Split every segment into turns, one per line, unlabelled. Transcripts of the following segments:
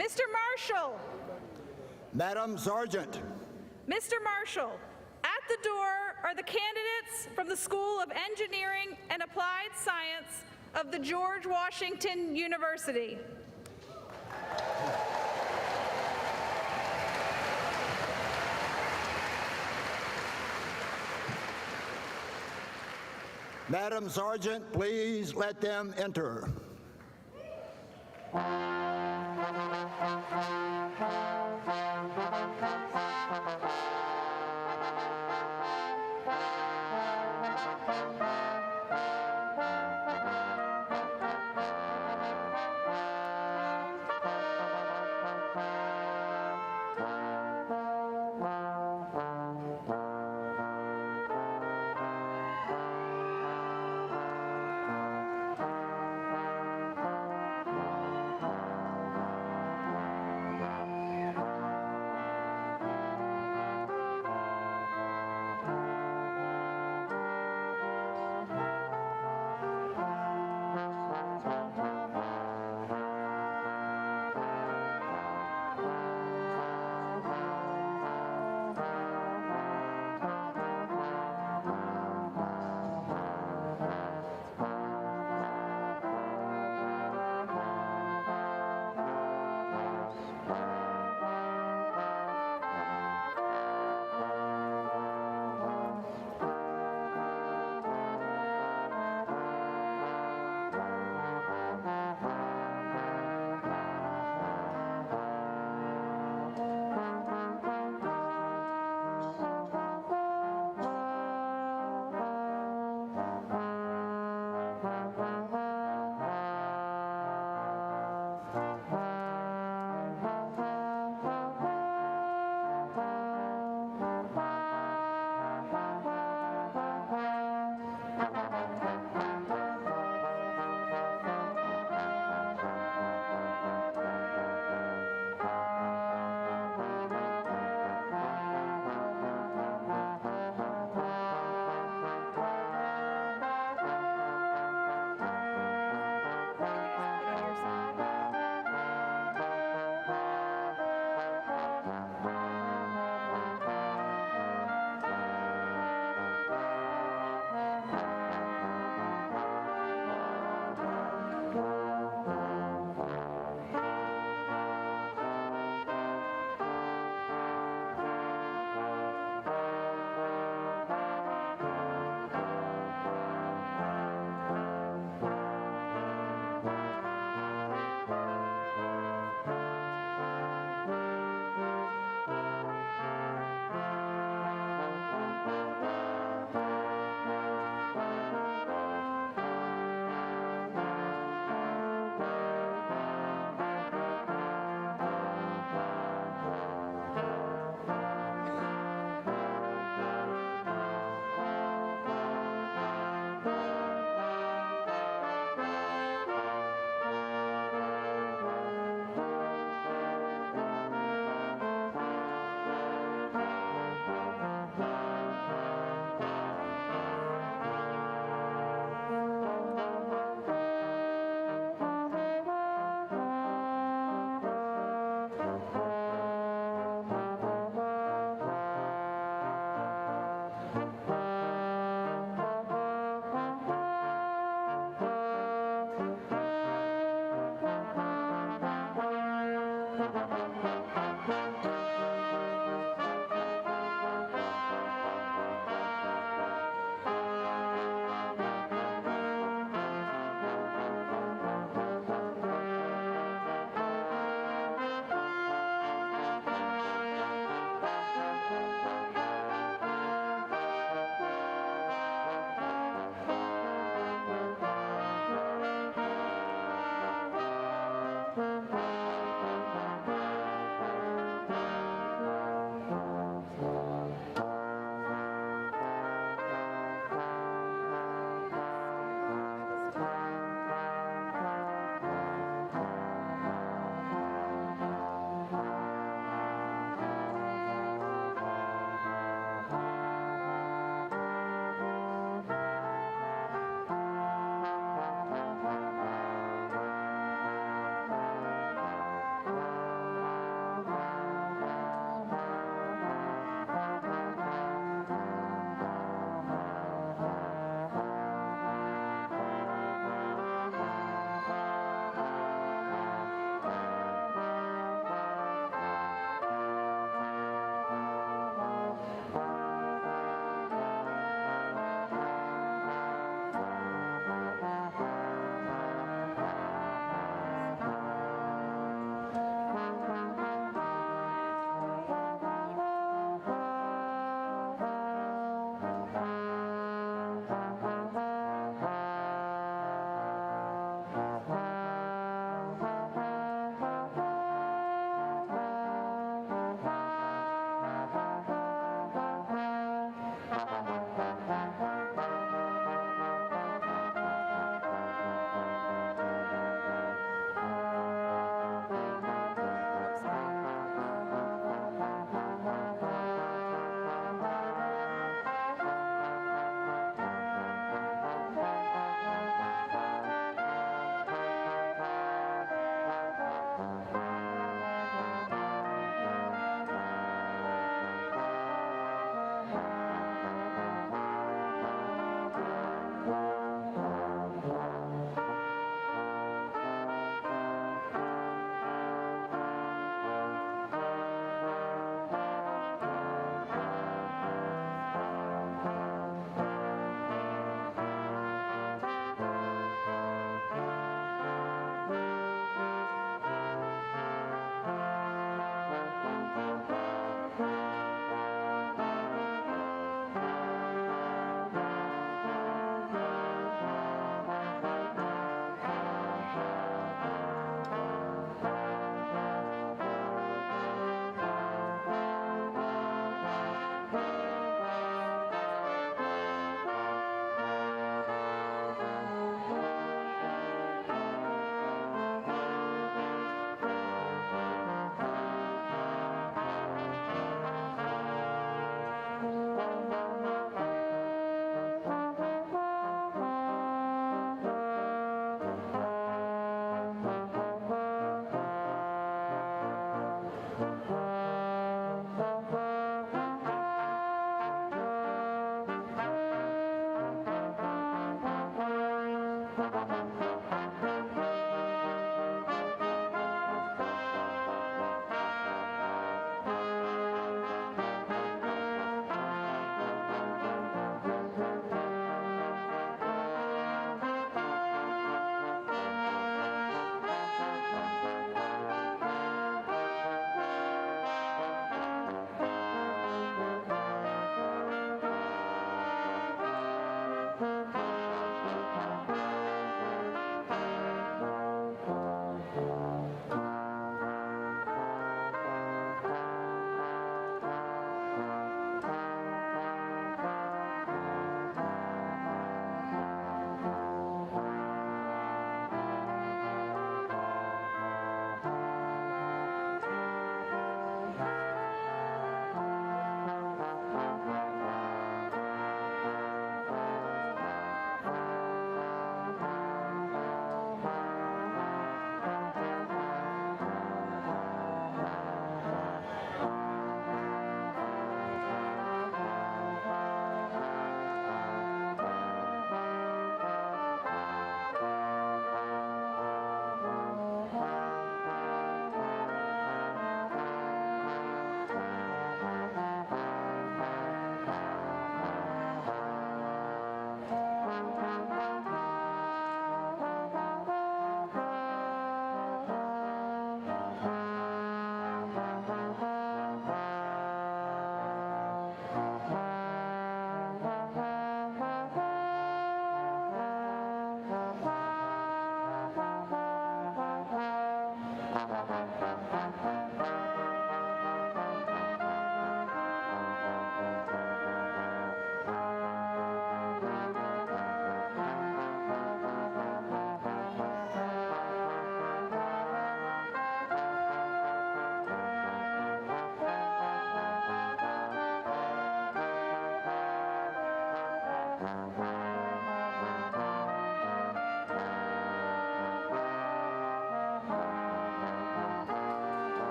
Mr. Marshall.
Madam Sergeant.
Mr. Marshall, at the door are the candidates from the School of Engineering and Applied Science of the George Washington University.
Madam Sergeant, please let them enter.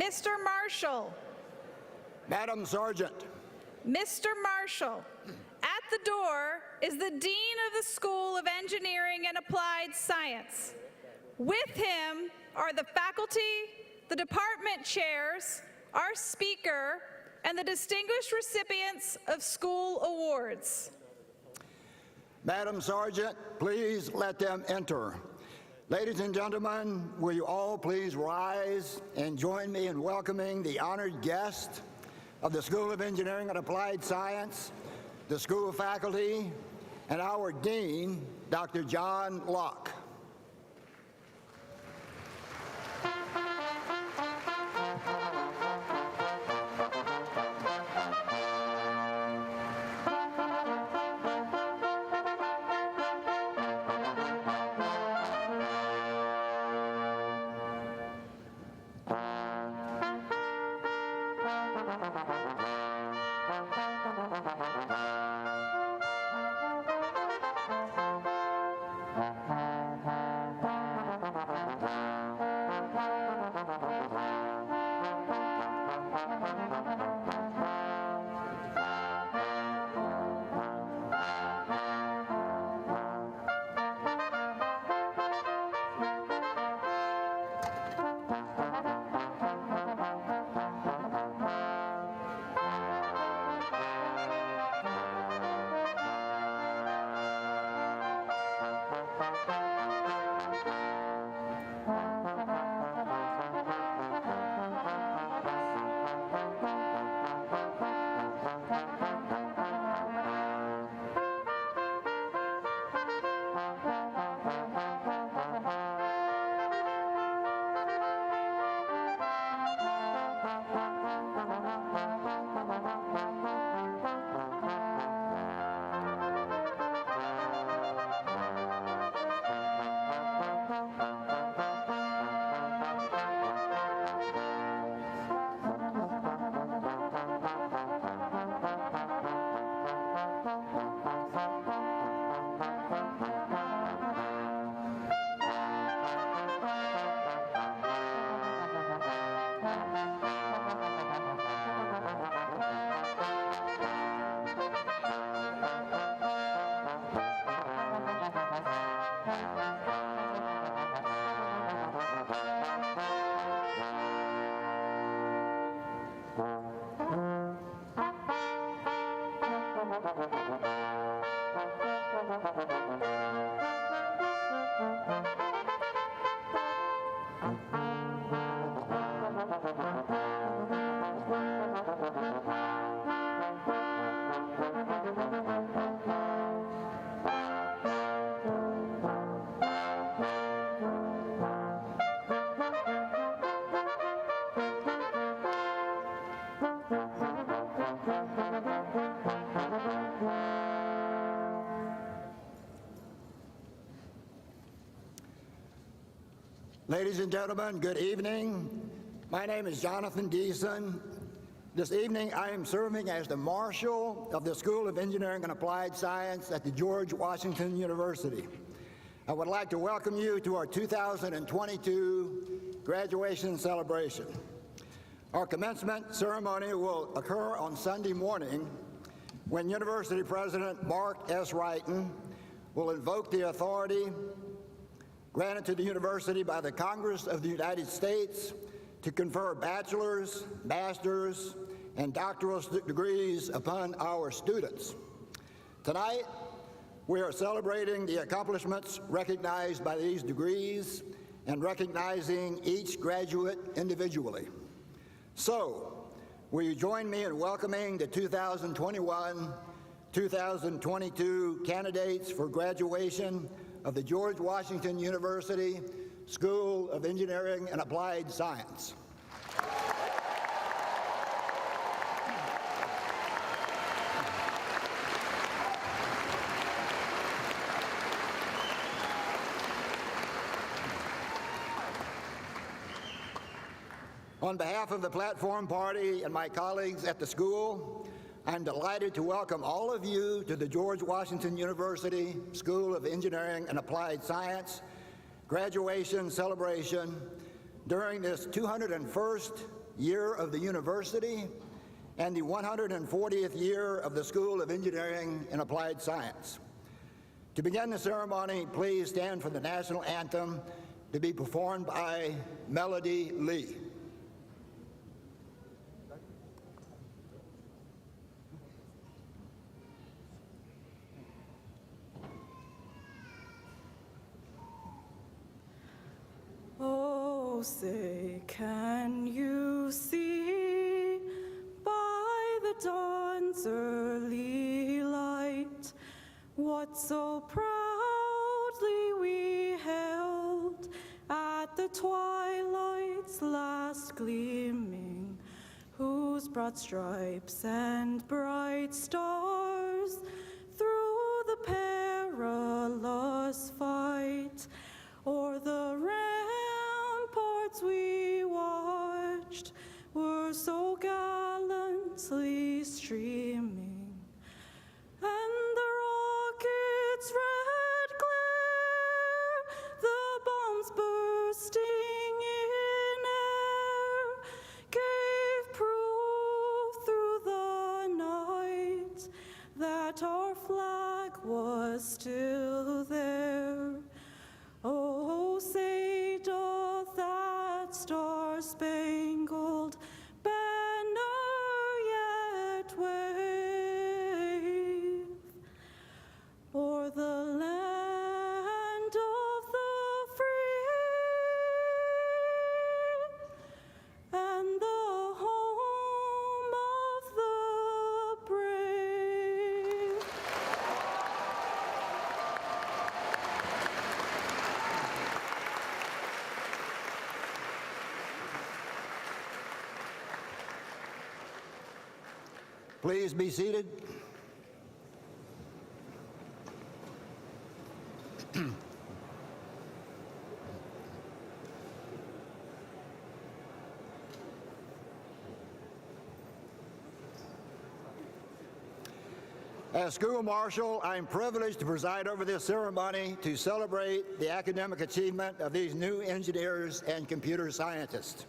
Mr. Marshall,
Madam Sergeant,
Mr. Marshall. At the door is the Dean of the School of Engineering and Applied Science. With him are the faculty, the department chairs, our speaker, and the distinguished recipients of school awards.
Madam Sergeant, please let them enter. Ladies and gentlemen, will you all please rise and join me in welcoming the honored guest of the School of Engineering and Applied Science, the school faculty, and our Dean, Dr. John Locke. Ladies and gentlemen, good evening. My name is Jonathan Deason. This evening I am serving as the Marshal of the School of Engineering and Applied Science at the George Washington University. I would like to welcome you to our 2022 graduation celebration. Our commencement ceremony will occur on Sunday morning when University President Mark S. Wrighton will invoke the authority granted to the university by the Congress of the United States to confer bachelor's, master's, and doctoral degrees upon our students. Tonight, we are celebrating the accomplishments recognized by these degrees and recognizing each graduate individually. So, will you join me in welcoming the 2021-2022 candidates for graduation of the George Washington University School of Engineering and Applied Science. On behalf of the Platform Party and my colleagues at the school, I'm delighted to welcome all of you to the George Washington University School of Engineering and Applied Science graduation celebration during this 201st year of the university and the 140th year of the School of Engineering and Applied Science. To begin the ceremony, please stand for the national anthem to be performed by Melody Lee.
Oh, say, can you see by the dawn's early light what so proudly we held at the twilight's last gleaming, whose broad stripes and bright stars through the perilous fight o'er the ramparts we watched were so gallantly streaming, and the rocket's red glare, the bombs bursting in air, gave proof through the night that our flag was still there. Oh, say doth that star-spangled banner yet wave o'er the land of the free and the home of the brave?
Please be seated. As School Marshal, I am privileged to preside over this ceremony to celebrate the academic achievement of these new engineers and computer scientists.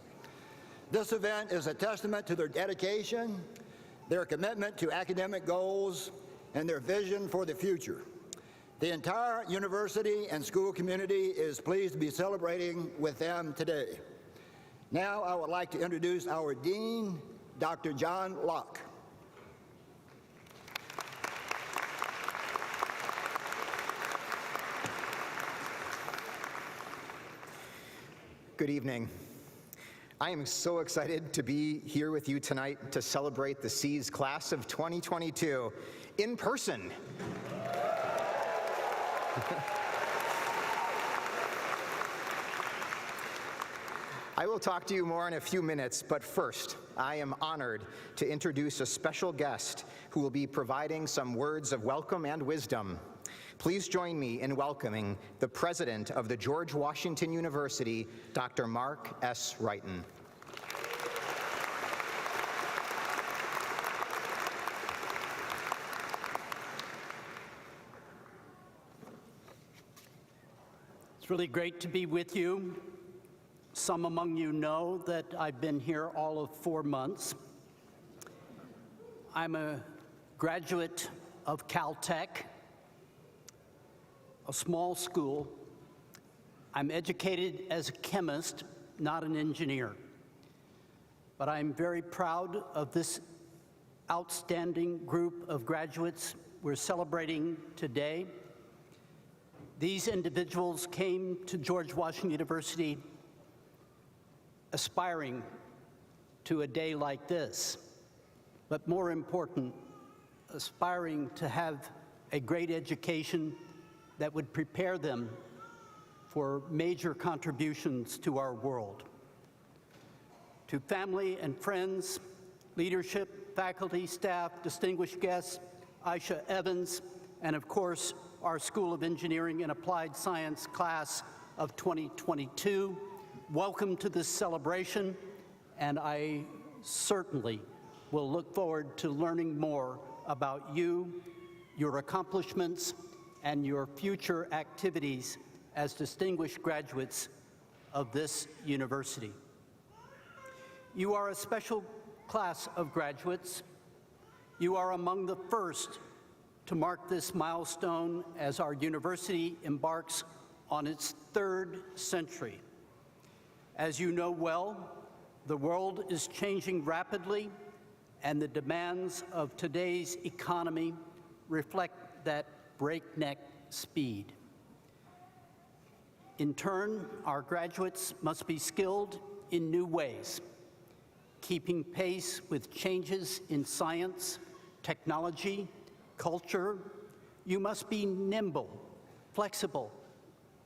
This event is a testament to their dedication, their commitment to academic goals, and their vision for the future. The entire university and school community is pleased to be celebrating with them today. Now I would like to introduce our Dean, Dr. John Locke.
Good evening. I am so excited to be here with you tonight to celebrate the C's class of 2022 in person. I will talk to you more in a few minutes, but first, I am honored to introduce a special guest who will be providing some words of welcome and wisdom. Please join me in welcoming the president of the George Washington University, Dr. Mark S. Wrighton.
It's really great to be with you. Some among you know that I've been here all of 4 months. I'm a graduate of Caltech, a small school. I'm educated as a chemist, not an engineer. But I'm very proud of this outstanding group of graduates we're celebrating today. These individuals came to George Washington University aspiring to a day like this, but more important, aspiring to have a great education that would prepare them for major contributions to our world. To family and friends, leadership, faculty, staff, distinguished guests, Aisha Evans, and of course, our School of Engineering and Applied Science class of 2022, welcome to this celebration, and I certainly will look forward to learning more about you, your accomplishments, and your future activities as distinguished graduates of this university. You are a special class of graduates. You are among the first to mark this milestone as our university embarks on its 3rd century. As you know well, the world is changing rapidly, and the demands of today's economy reflect that breakneck speed. In turn, our graduates must be skilled in new ways, keeping pace with changes in science, technology, culture. You must be nimble, flexible,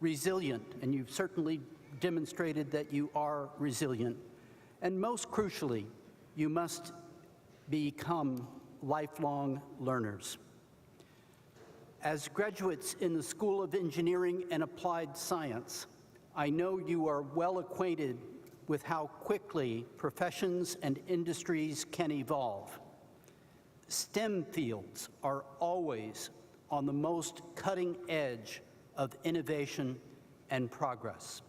resilient, and you've certainly demonstrated that you are resilient. And most crucially, you must become lifelong learners. As graduates in the School of Engineering and Applied Science, I know you are well acquainted with how quickly professions and industries can evolve. STEM fields are always on the most cutting edge of innovation and progress.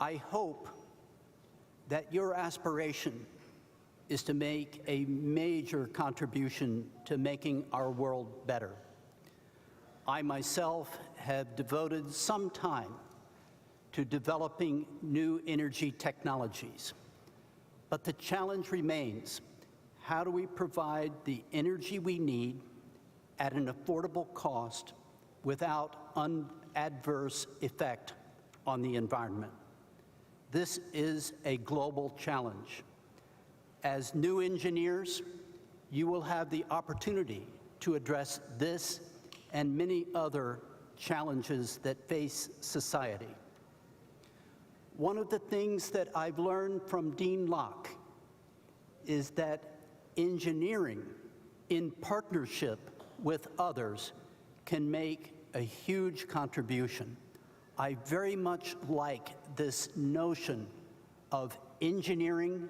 I hope that your aspiration is to make a major contribution to making our world better. I myself have devoted some time to developing new energy technologies. But the challenge remains: how do we provide the energy we need at an affordable cost without an adverse effect on the environment? This is a global challenge. As new engineers, you will have the opportunity to address this and many other challenges that face society. One of the things that I've learned from Dean Locke is that engineering, in partnership with others, can make a huge contribution. I very much like this notion of engineering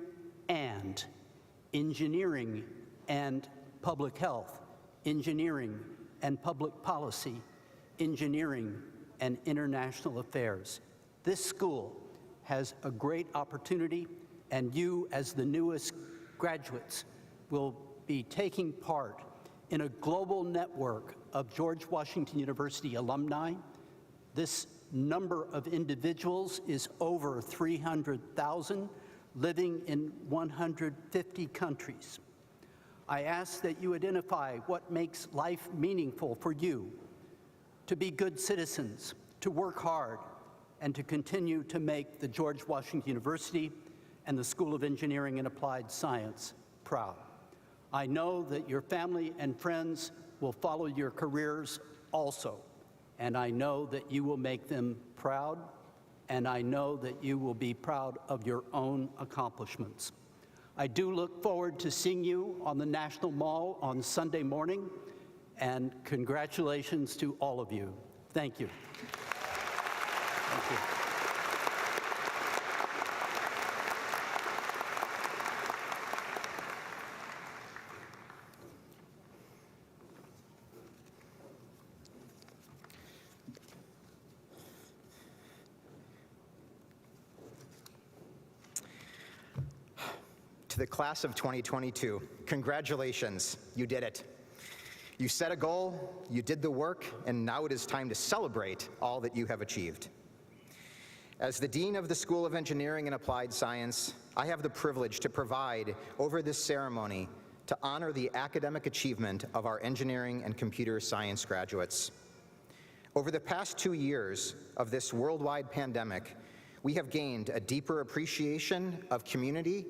and public health, engineering and public policy, engineering and international affairs. This school has a great opportunity, and you, as the newest graduates, will be taking part in a global network of George Washington University alumni. This number of individuals is over 300,000, living in 150 countries. I ask that you identify what makes life meaningful for you, to be good citizens, to work hard, and to continue to make the George Washington University and the School of Engineering and Applied Science proud. I know that your family and friends will follow your careers also, and I know that you will make them proud, and I know that you will be proud of your own accomplishments. I do look forward to seeing you on the National Mall on Sunday morning, and congratulations to all of you. Thank you. Thank you.
To the class of 2022, congratulations, you did it. You set a goal, you did the work, and now it is time to celebrate all that you have achieved. As the Dean of the School of Engineering and Applied Science, I have the privilege to preside over this ceremony to honor the academic achievement of our engineering and computer science graduates. Over the past 2 years of this worldwide pandemic, we have gained a deeper appreciation of community,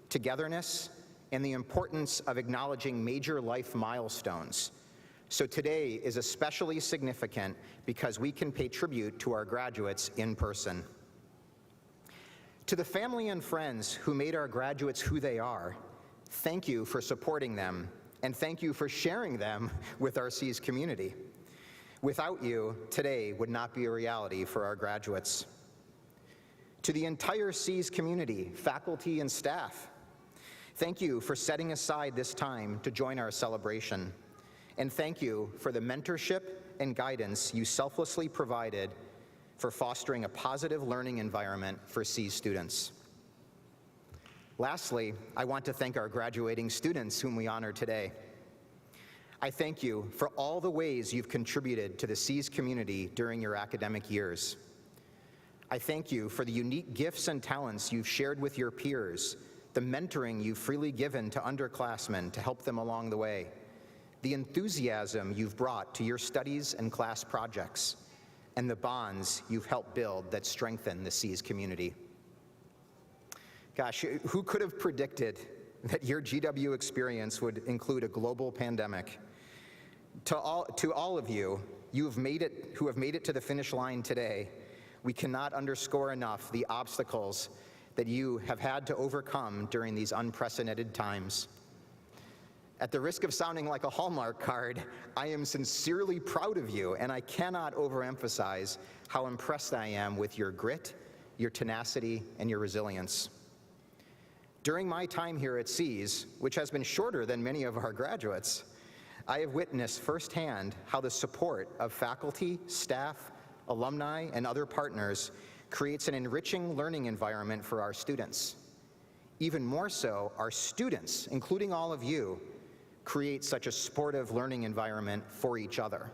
togetherness, and the importance of acknowledging major life milestones. So today is especially significant because we can pay tribute to our graduates in person. To the family and friends who made our graduates who they are, thank you for supporting them, and thank you for sharing them with our SEAS community. Without you, today would not be a reality for our graduates. To the entire SEAS community, faculty and staff, thank you for setting aside this time to join our celebration. And thank you for the mentorship and guidance you selflessly provided for fostering a positive learning environment for C's students. Lastly, I want to thank our graduating students whom we honor today. I thank you for all the ways you've contributed to the C's community during your academic years. I thank you for the unique gifts and talents you've shared with your peers, the mentoring you've freely given to underclassmen to help them along the way, the enthusiasm you've brought to your studies and class projects, and the bonds you've helped build that strengthen the C's community. Gosh, who could have predicted that your GW experience would include a global pandemic? To all of you who have made it to the finish line today, we cannot underscore enough the obstacles that you have had to overcome during these unprecedented times. At the risk of sounding like a Hallmark card, I am sincerely proud of you, and I cannot overemphasize how impressed I am with your grit, your tenacity, and your resilience. During my time here at C's, which has been shorter than many of our graduates, I have witnessed firsthand how the support of faculty, staff, alumni, and other partners creates an enriching learning environment for our students. Even more so, our students, including all of you, create such a supportive learning environment for each other.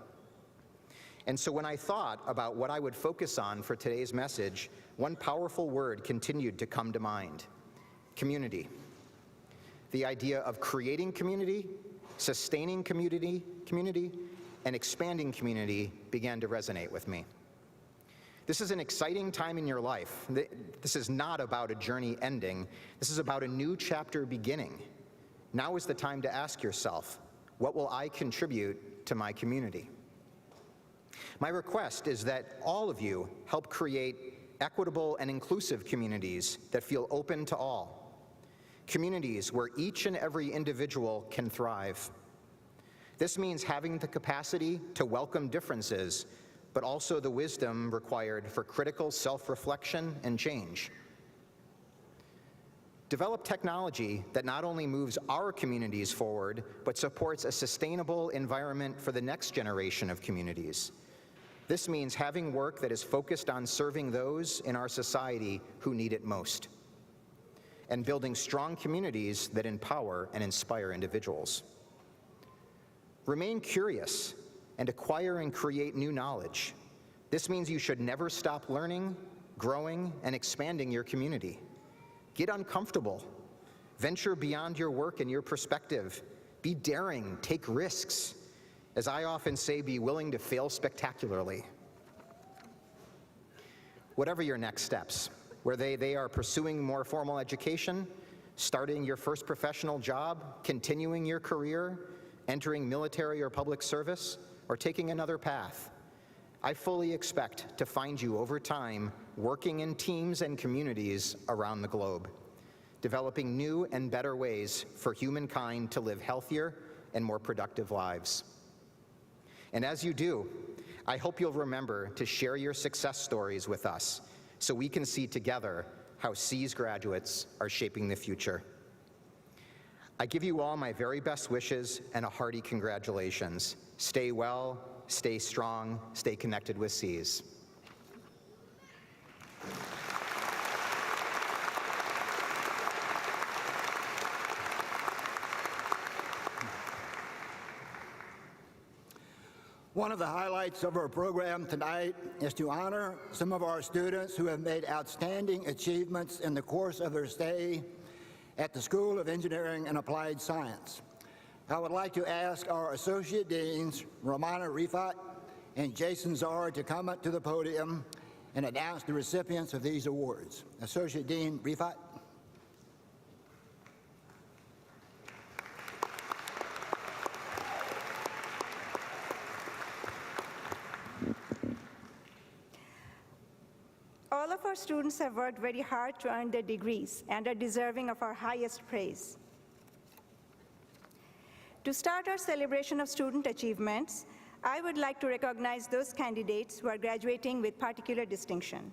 And so when I thought about what I would focus on for today's message, one powerful word continued to come to mind: community. The idea of creating community, sustaining community, and expanding community began to resonate with me. This is an exciting time in your life. This is not about a journey ending. This is about a new chapter beginning. Now is the time to ask yourself, what will I contribute to my community? My request is that all of you help create equitable and inclusive communities that feel open to all. Communities where each and every individual can thrive. This means having the capacity to welcome differences, but also the wisdom required for critical self-reflection and change. Develop technology that not only moves our communities forward, but supports a sustainable environment for the next generation of communities. This means having work that is focused on serving those in our society who need it most, and building strong communities that empower and inspire individuals. Remain curious and acquire and create new knowledge. This means you should never stop learning, growing, and expanding your community. Get uncomfortable. Venture beyond your work and your perspective. Be daring, take risks. As I often say, be willing to fail spectacularly. Whatever your next steps, whether they are pursuing more formal education, starting your first professional job, continuing your career, entering military or public service, or taking another path, I fully expect to find you over time working in teams and communities around the globe, developing new and better ways for humankind to live healthier and more productive lives. And as you do, I hope you'll remember to share your success stories with us so we can see together how C's graduates are shaping the future. I give you all my very best wishes and a hearty congratulations. Stay well, stay strong, stay connected with C's.
One of the highlights of our program tonight is to honor some of our students who have made outstanding achievements in the course of their stay at the School of Engineering and Applied Science. I would like to ask our Associate Deans, Romana Rifat and Jason Czar, to come up to the podium and announce the recipients of these awards. Associate Dean Rifat.
All of our students have worked very hard to earn their degrees and are deserving of our highest praise. To start our celebration of student achievements, I would like to recognize those candidates who are graduating with particular distinction.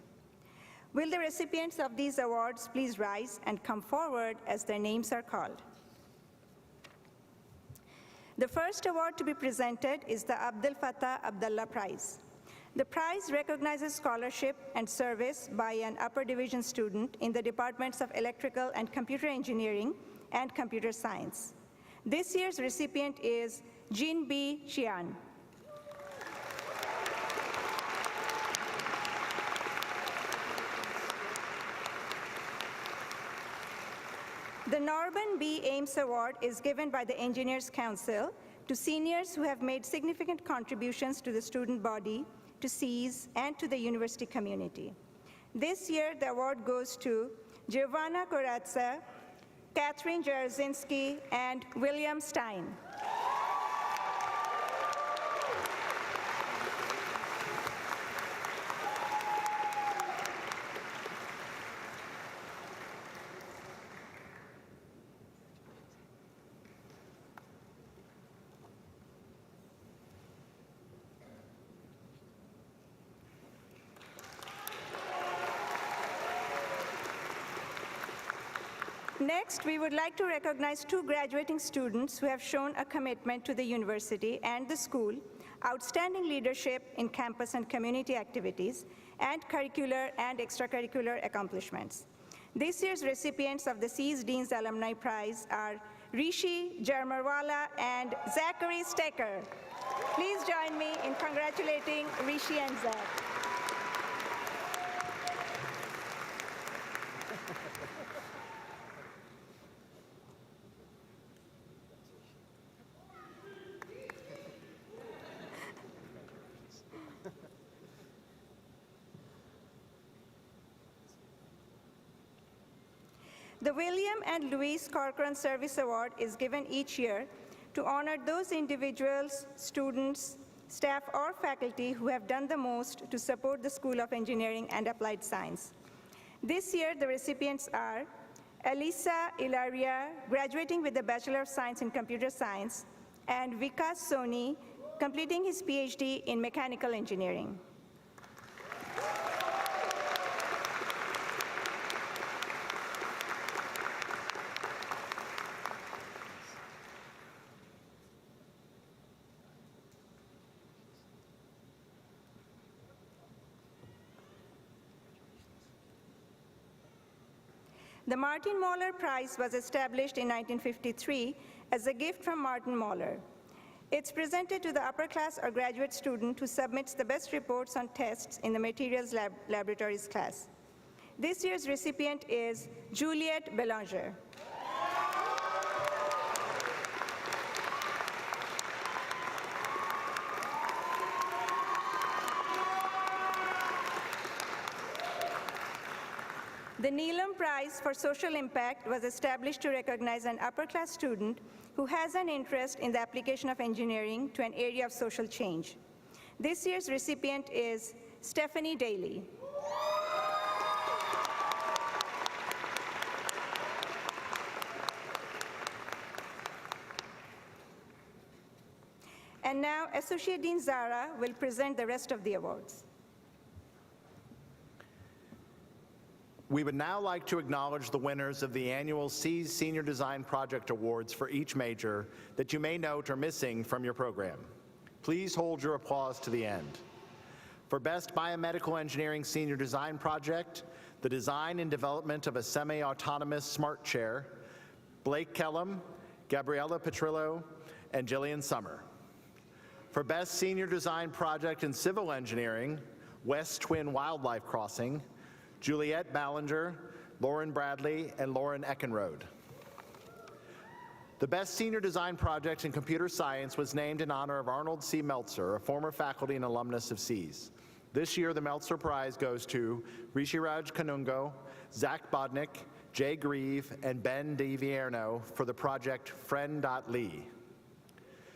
Will the recipients of these awards please rise and come forward as their names are called? The first award to be presented is the Abdel Fattah Abdallah Prize. The prize recognizes scholarship and service by an upper division student in the departments of electrical and computer engineering and computer science. This year's recipient is Jin B. Chian. The Norman B. Ames Award is given by the Engineers Council to seniors who have made significant contributions to the student body, to SEAS, and to the university community. This year, the award goes to Giovanna Corazza, Catherine Jarzynski, and William Stein. Next, we would like to recognize 2 graduating students who have shown a commitment to the university and the school, outstanding leadership in campus and community activities, and curricular and extracurricular accomplishments. This year's recipients of the SEAS Dean's Alumni Prize are Rishi Jarmarwala and Zachary Stecker. Please join me in congratulating Rishi and Zach. The William and Louise Corcoran Service Award is given each year to honor those individuals, students, staff, or faculty who have done the most to support the School of Engineering and Applied Science. This year, the recipients are Elisa Ilaria, graduating with the Bachelor of Science in Computer Science, and Vikas Soni, completing his PhD in Mechanical Engineering. The Martin Moller Prize was established in 1953 as a gift from Martin Moller. It's presented to the upper class or graduate student who submits the best reports on tests in the Materials Laboratories class. This year's recipient is Juliette Belanger. The Neelam Prize for Social Impact was established to recognize an upper-class student who has an interest in the application of engineering to an area of social change. This year's recipient is Stephanie Daly. And now, Associate Dean Zara will present the rest of the awards.
We would now like to acknowledge the winners of the annual SEAS Senior Design Project Awards for each major that you may note are missing from your program. Please hold your applause to the end. For Best Biomedical Engineering Senior Design Project, the design and development of a semi-autonomous smart chair, Blake Kellum, Gabriella Petrillo, and Jillian Summer. For Best Senior Design Project in Civil Engineering, West Twin Wildlife Crossing, Juliette Ballinger, Lauren Bradley, and Lauren Eckenrode. The Best Senior Design Project in Computer Science was named in honor of Arnold C. Meltzer, a former faculty and alumnus of SEAS. This year, the Meltzer Prize goes to Rishiraj Kanungo, Zach Bodnick, Jay Grieve, and Ben DiVierno for the project Friend.ly.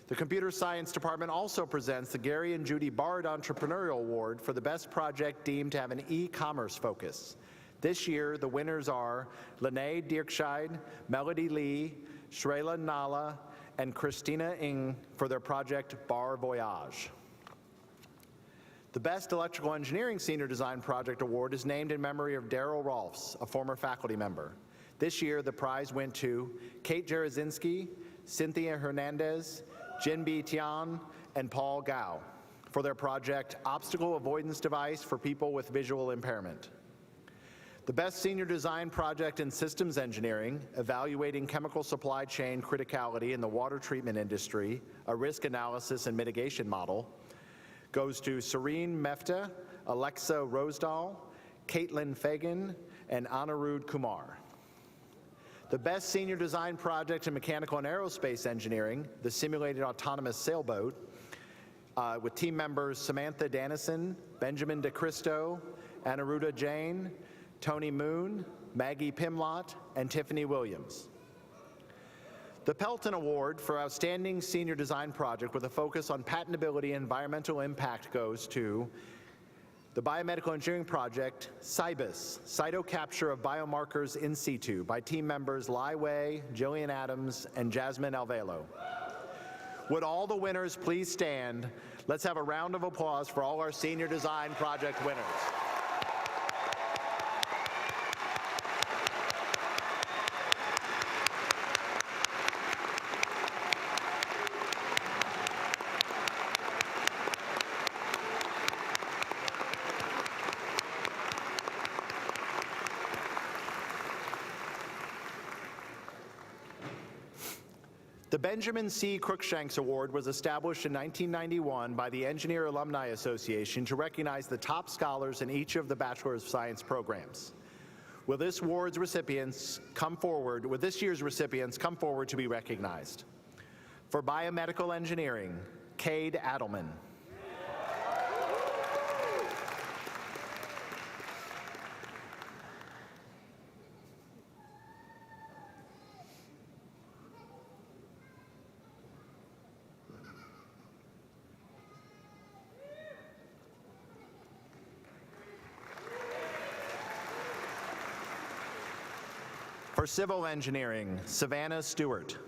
The Computer Science Department also presents the Gary and Judy Bard Entrepreneurial Award for the best project deemed to have an e-commerce focus. This year, the winners are Lene Dirkscheid, Melody Lee, Shrela Nala, and Christina Ng for their project Bar Voyage. The Best Electrical Engineering Senior Design Project Award is named in memory of Daryl Rolfs, a former faculty member. This year, the prize went to Kate Jarozinski, Cynthia Hernandez, Jinbi Tian, and Paul Gao for for their project Obstacle Avoidance Device for People with Visual Impairment. The Best Senior Design Project in Systems Engineering, Evaluating Chemical Supply Chain Criticality in the Water Treatment Industry, a Risk Analysis and Mitigation Model, goes to Serene Mefta, Alexa Rosedal, Caitlin Fagan, and Anirudh Kumar. The Best Senior Design Project in Mechanical and Aerospace Engineering, the Simulated Autonomous Sailboat, with team members Samantha Dannison, Benjamin DeCristo, Aniruddha Jain, Tony Moon, Maggie Pimlott, and Tiffany Williams. The Pelton Award for Outstanding Senior Design Project with a focus on patentability and environmental impact goes to the Biomedical Engineering Project, CYBIS, Cytocapture of Biomarkers in Situ, by team members Lai Wei, Jillian Adams, and Jasmine Alvelo. Would all the winners please stand? Let's have a round of applause for all our Senior Design Project winners. The Benjamin C. Cruikshanks Award was established in 1991 by the Engineer Alumni Association to recognize the top scholars in each of the Bachelor of Science programs. Will this year's recipients come forward to be recognized? For Biomedical Engineering, Cade Adelman. For Civil Engineering, Savannah Stewart.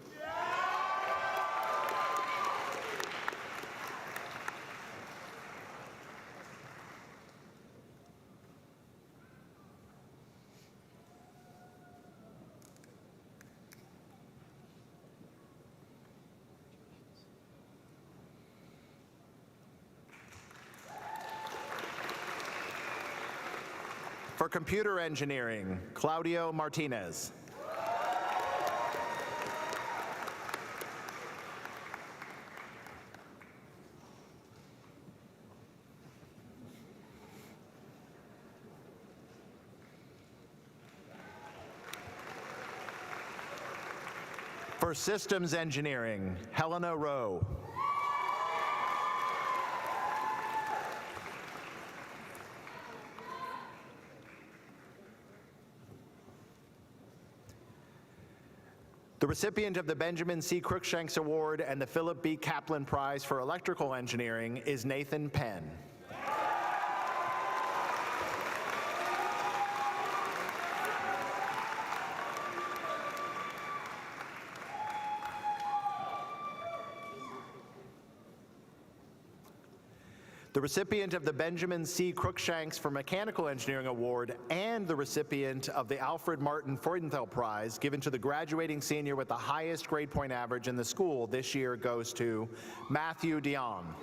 For Computer Engineering, Claudio Martinez. For Systems Engineering, Helena Rowe. The recipient of the Benjamin C. Cruikshanks Award and the Philip B. Kaplan Prize for Electrical Engineering is Nathan Penn. The recipient of the Benjamin C. Cruikshanks for Mechanical Engineering Award and the recipient of the Alfred Martin Freudenthal Prize given to the graduating senior with the highest grade point average in the school this year goes to Matthew Dion.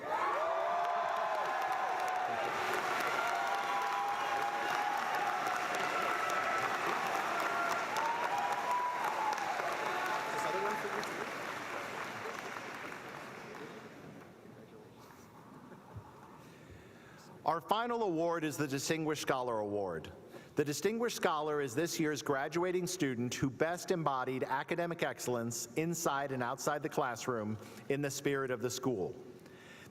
Our final award is the Distinguished Scholar Award. The Distinguished Scholar is this year's graduating student who best embodied academic excellence inside and outside the classroom in the spirit of the school.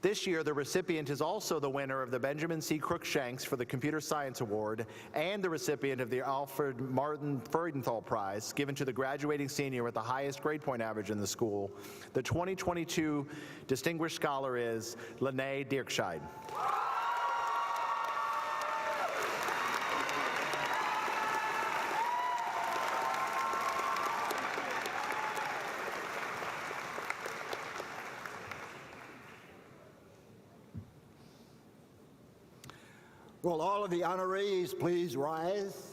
This year, the recipient is also the winner of the Benjamin C. Cruikshanks for the Computer Science Award and the recipient of the Alfred Martin Freudenthal Prize given to the graduating senior with the highest grade point average in the school. The 2022 Distinguished Scholar is Lene Dirkscheid.
Will all of the honorees please rise?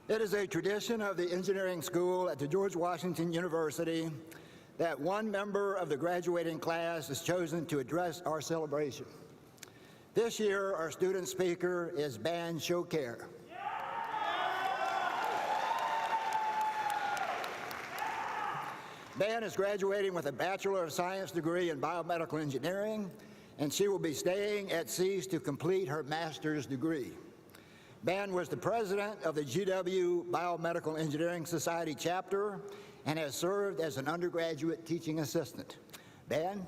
It is a tradition of the engineering school at the George Washington University that one member of the graduating class is chosen to address our celebration. This year, our student speaker is Ban Shokare. Ban is graduating with a Bachelor of Science degree in Biomedical Engineering, and she will be staying at SEAS to complete her master's degree. Ban was the president of the GW Biomedical Engineering Society chapter and has served as an undergraduate teaching assistant. Ban?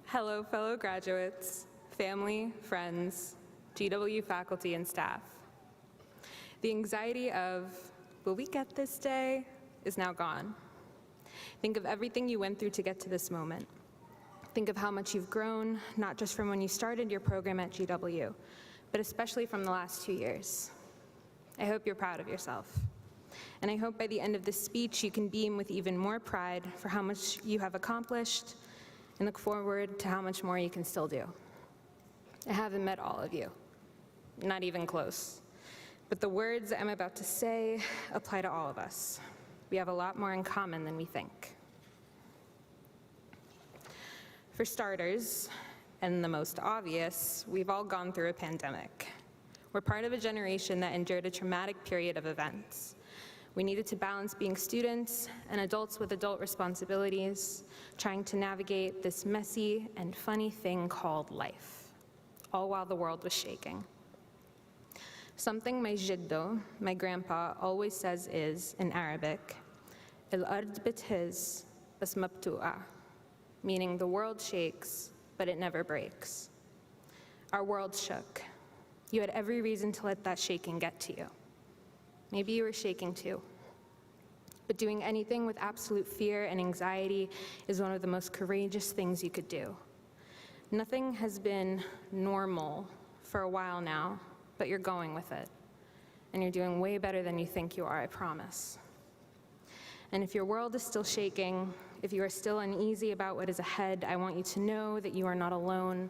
Hello, fellow graduates, family, friends, GW faculty and staff. The anxiety of, will we get this day, is now gone. Think of everything you went through to get to this moment. Think of how much you've grown, not just from when you started your program at GW, but especially from the last 2 years. I hope you're proud of yourself. And I hope by the end of this speech you can beam with even more pride for how much you have accomplished and look forward to how much more you can still do. I haven't met all of you, not even close. But the words I'm about to say apply to all of us. We have a lot more in common than we think. For starters, and the most obvious, we've all gone through a pandemic. We're part of a generation that endured a traumatic period of events. We needed to balance being students and adults with adult responsibilities, trying to navigate this messy and funny thing called life, all while the world was shaking. Something my jiddo, my grandpa, always says is, in Arabic, el-ard bithiz, bas mabtu'a, meaning the world shakes, but it never breaks. Our world shook. You had every reason to let that shaking get to you. Maybe you were shaking too. But doing anything with absolute fear and anxiety is one of the most courageous things you could do. Nothing has been normal for a while now, but you're going with it. And you're doing way better than you think you are, I promise. And if your world is still shaking, if you are still uneasy about what is ahead, I want you to know that you are not alone,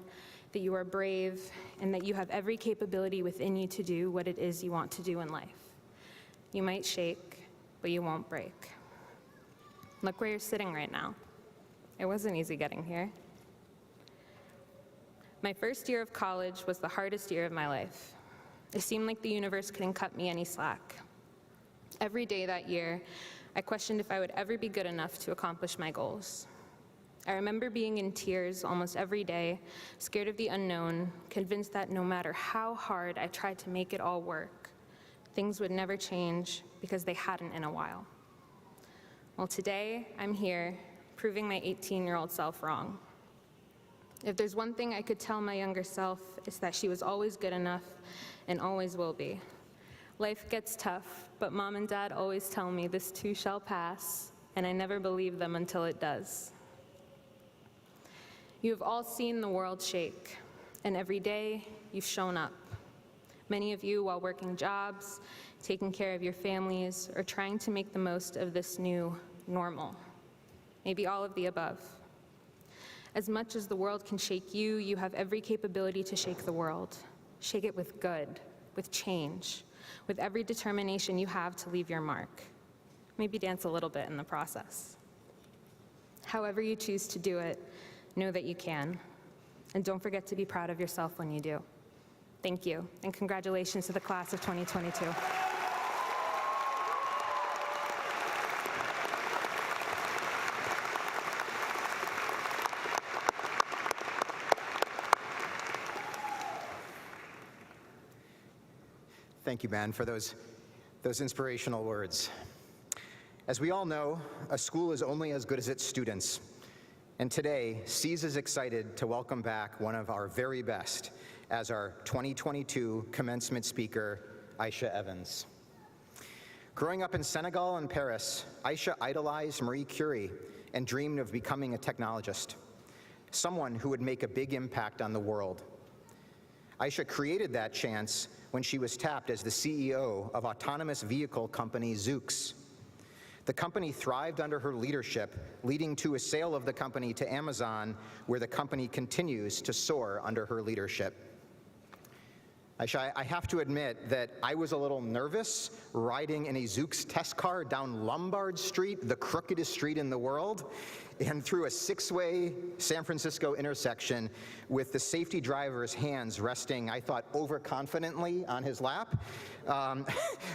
that you are brave, and that you have every capability within you to do what it is you want to do in life. You might shake, but you won't break. Look where you're sitting right now. It wasn't easy getting here. My first year of college was the hardest year of my life. It seemed like the universe couldn't cut me any slack. Every day that year, I questioned if I would ever be good enough to accomplish my goals. I remember being in tears almost every day, scared of the unknown, convinced that no matter how hard I tried to make it all work, things would never change because they hadn't in a while. Well, today, I'm here, proving my 18-year-old self wrong. If there's one thing I could tell my younger self, it's that she was always good enough and always will be. Life gets tough, but Mom and Dad always tell me this too shall pass, and I never believe them until it does. You have all seen the world shake, and every day you've shown up. Many of you while working jobs, taking care of your families, or trying to make the most of this new normal. Maybe all of the above. As much as the world can shake you, you have every capability to shake the world. Shake it with good, with change, with every determination you have to leave your mark. Maybe dance a little bit in the process. However you choose to do it, know that you can. And don't forget to be proud of yourself when you do. Thank you, and congratulations to the class of 2022.
Thank you, Ben, for those inspirational words. As we all know, a school is only as good as its students. And today, SEAS is excited to welcome back one of our very best as our 2022 commencement speaker, Aisha Evans. Growing up in Senegal and Paris, Aisha idolized Marie Curie and dreamed of becoming a technologist, someone who would make a big impact on the world. Aisha created that chance when she was tapped as the CEO of autonomous vehicle company Zoox. The company thrived under her leadership, leading to a sale of the company to Amazon, where the company continues to soar under her leadership. Aisha, I have to admit that I was a little nervous riding in a Zoox test car down Lombard Street, the crookedest street in the world, and through a 6-way San Francisco intersection with the safety driver's hands resting, I thought, overconfidently on his lap.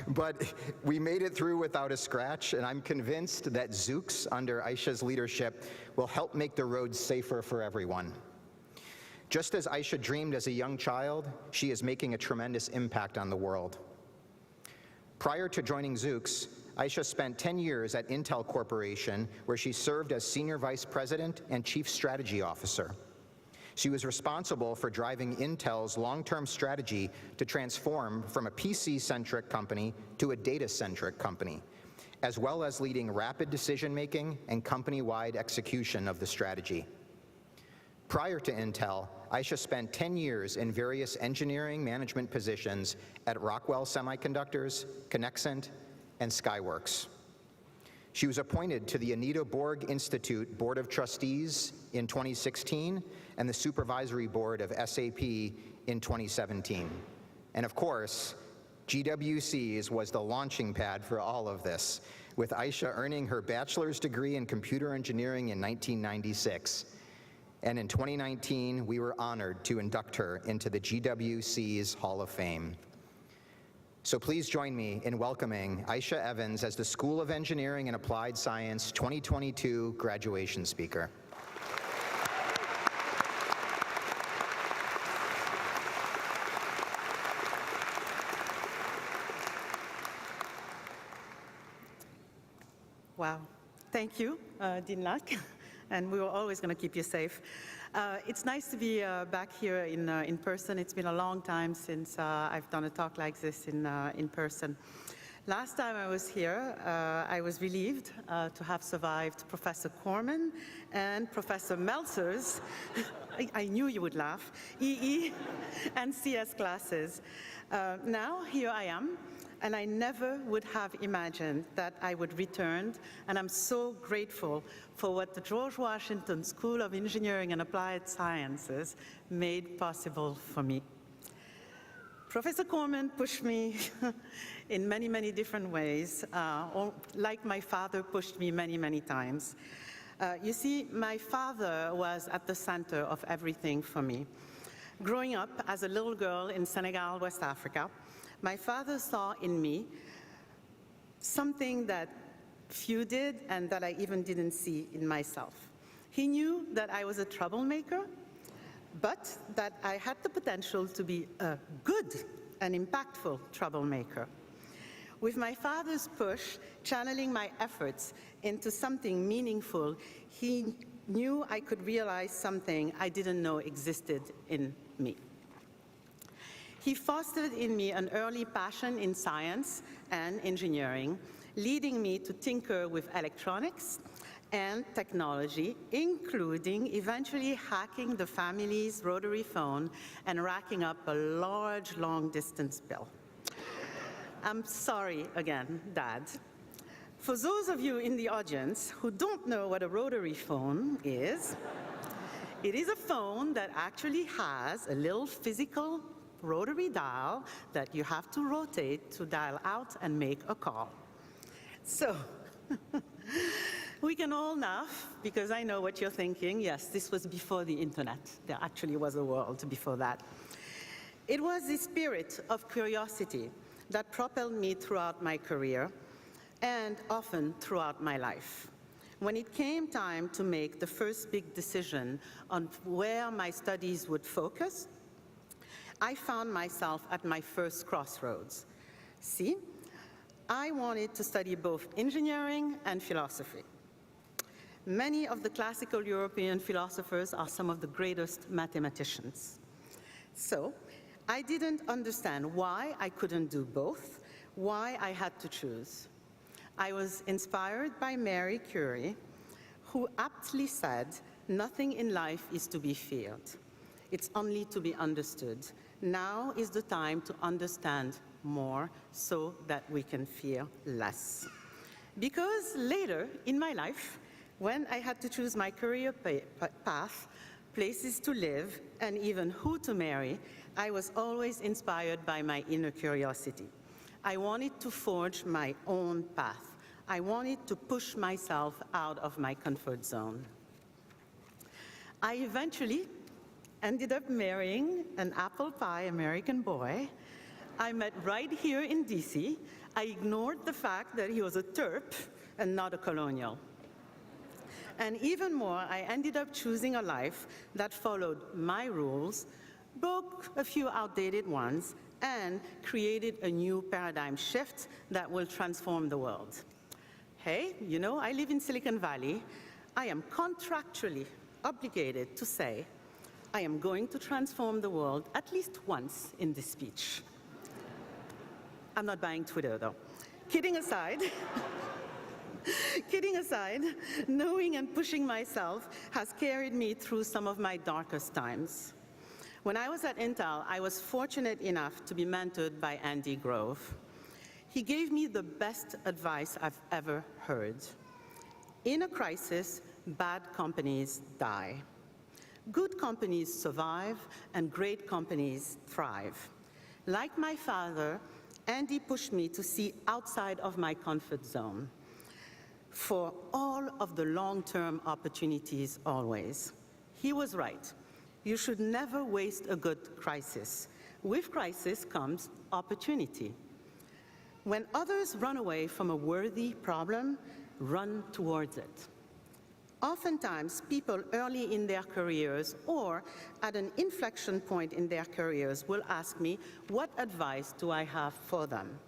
But we made it through without a scratch, and I'm convinced that Zoox, under Aisha's leadership, will help make the roads safer for everyone. Just as Aisha dreamed as a young child, she is making a tremendous impact on the world. Prior to joining Zoox, Aisha spent 10 years at Intel Corporation, where she served as Senior Vice President and Chief Strategy Officer. She was responsible for driving Intel's long-term strategy to transform from a PC-centric company to a data-centric company, as well as leading rapid decision-making and company-wide execution of the strategy. Prior to Intel, Aisha spent 10 years in various engineering management positions at Rockwell Semiconductors, Commencement, and Skyworks. She was appointed to the Anita Borg Institute Board of Trustees in 2016 and the Supervisory Board of SAP in 2017. And of course, GWCs was the launching pad for all of this, with Aisha earning her bachelor's degree in computer engineering in 1996. And in 2019, we were honored to induct her into the GWC's Hall of Fame. So please join me in welcoming Aisha Evans as the School of Engineering and Applied Science 2022 graduation speaker.
Wow. Thank you, Dean Lack. And we were always going to keep you safe. It's nice to be back here in person. It's been a long time since I've done a talk like this in person. Last time I was here, I was relieved to have survived Professor Corman and Professor Meltzer's, I knew you would laugh, EE and CS classes. Now, here I am. And I never would have imagined that I would return, and I'm so grateful for what the George Washington School of Engineering and Applied Sciences made possible for me. Professor Corman pushed me in many, many different ways, like my father pushed me many, many times. You see, my father was at the center of everything for me. Growing up as a little girl in Senegal, West Africa, my father saw in me something that few did and that I even didn't see in myself. He knew that I was a troublemaker, but that I had the potential to be a good and impactful troublemaker. With my father's push, channeling my efforts into something meaningful, he knew I could realize something I didn't know existed in me. He fostered in me an early passion in science and engineering, leading me to tinker with electronics and technology, including eventually hacking the family's rotary phone and racking up a large, long-distance bill. I'm sorry again, Dad. For those of you in the audience who don't know what a rotary phone is, it is a phone that actually has a little physical rotary dial that you have to rotate to dial out and make a call. So, we can all laugh because I know what you're thinking. Yes, this was before the internet. There actually was a world before that. It was the spirit of curiosity that propelled me throughout my career and often throughout my life. When it came time to make the first big decision on where my studies would focus, I found myself at my first crossroads. See, I wanted to study both engineering and philosophy. Many of the classical European philosophers are some of the greatest mathematicians. So I didn't understand why I couldn't do both, why I had to choose. I was inspired by Marie Curie, who aptly said, "Nothing in life is to be feared. It's only to be understood. Now is the time to understand more so that we can fear less. Because later in my life, when I had to choose my career path, places to live, and even who to marry, I was always inspired by my inner curiosity. I wanted to forge my own path. I wanted to push myself out of my comfort zone. I eventually ended up marrying an apple pie American boy I met right here in DC. I ignored the fact that he was a Terp and not a colonial. And even more, I ended up choosing a life that followed my rules, broke a few outdated ones, and created a new paradigm shift that will transform the world. Hey, you know, I live in Silicon Valley. I am contractually obligated to say, I am going to transform the world at least once in this speech. I'm not buying Twitter, though. Kidding aside, knowing and pushing myself has carried me through some of my darkest times. When I was at Intel, I was fortunate enough to be mentored by Andy Grove. He gave me the best advice I've ever heard. In a crisis, bad companies die. Good companies survive, and great companies thrive. Like my father, Andy pushed me to see outside of my comfort zone for all of the long-term opportunities always. He was right. You should never waste a good crisis. With crisis comes opportunity. When others run away from a worthy problem, run towards it. Oftentimes, people early in their careers or at an inflection point in their careers will ask me, what advice do I have for them?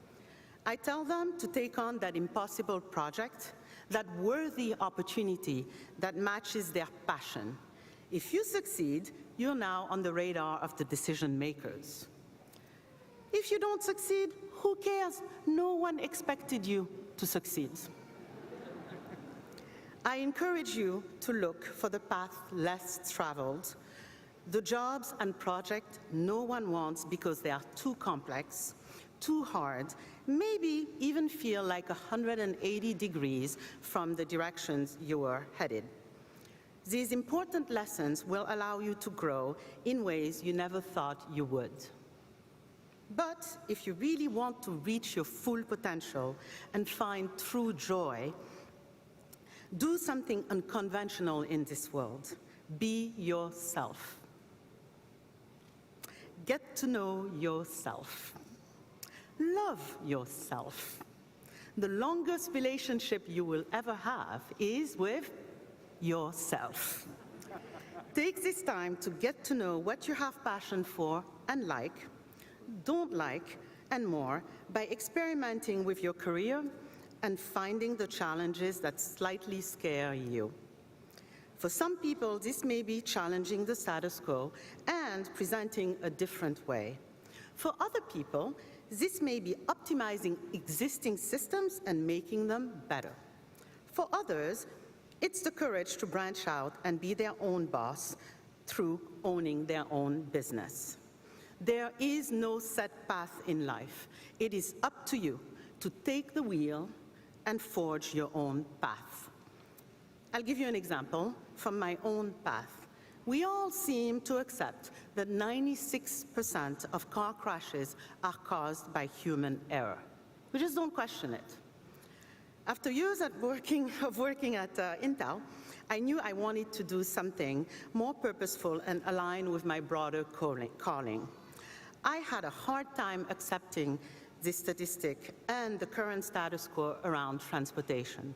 I tell them to take on that impossible project, that worthy opportunity that matches their passion. If you succeed, you're now on the radar of the decision makers. If you don't succeed, who cares? No one expected you to succeed. I encourage you to look for the path less traveled, the jobs and projects no one wants because they are too complex, too hard, maybe even feel like 180 degrees from the directions you were headed. These important lessons will allow you to grow in ways you never thought you would. But if you really want to reach your full potential and find true joy, do something unconventional in this world. Be yourself. Get to know yourself. Love yourself. The longest relationship you will ever have is with yourself. Take this time to get to know what you have passion for and like, don't like, and more by experimenting with your career and finding the challenges that slightly scare you. For some people, this may be challenging the status quo and presenting a different way. For other people, this may be optimizing existing systems and making them better. For others, it's the courage to branch out and be their own boss through owning their own business. There is no set path in life. It is up to you to take the wheel and forge your own path. I'll give you an example from my own path. We all seem to accept that 96% of car crashes are caused by human error. We just don't question it. After years of working at Intel, I knew I wanted to do something more purposeful and aligned with my broader calling. I had a hard time accepting this statistic and the current status quo around transportation.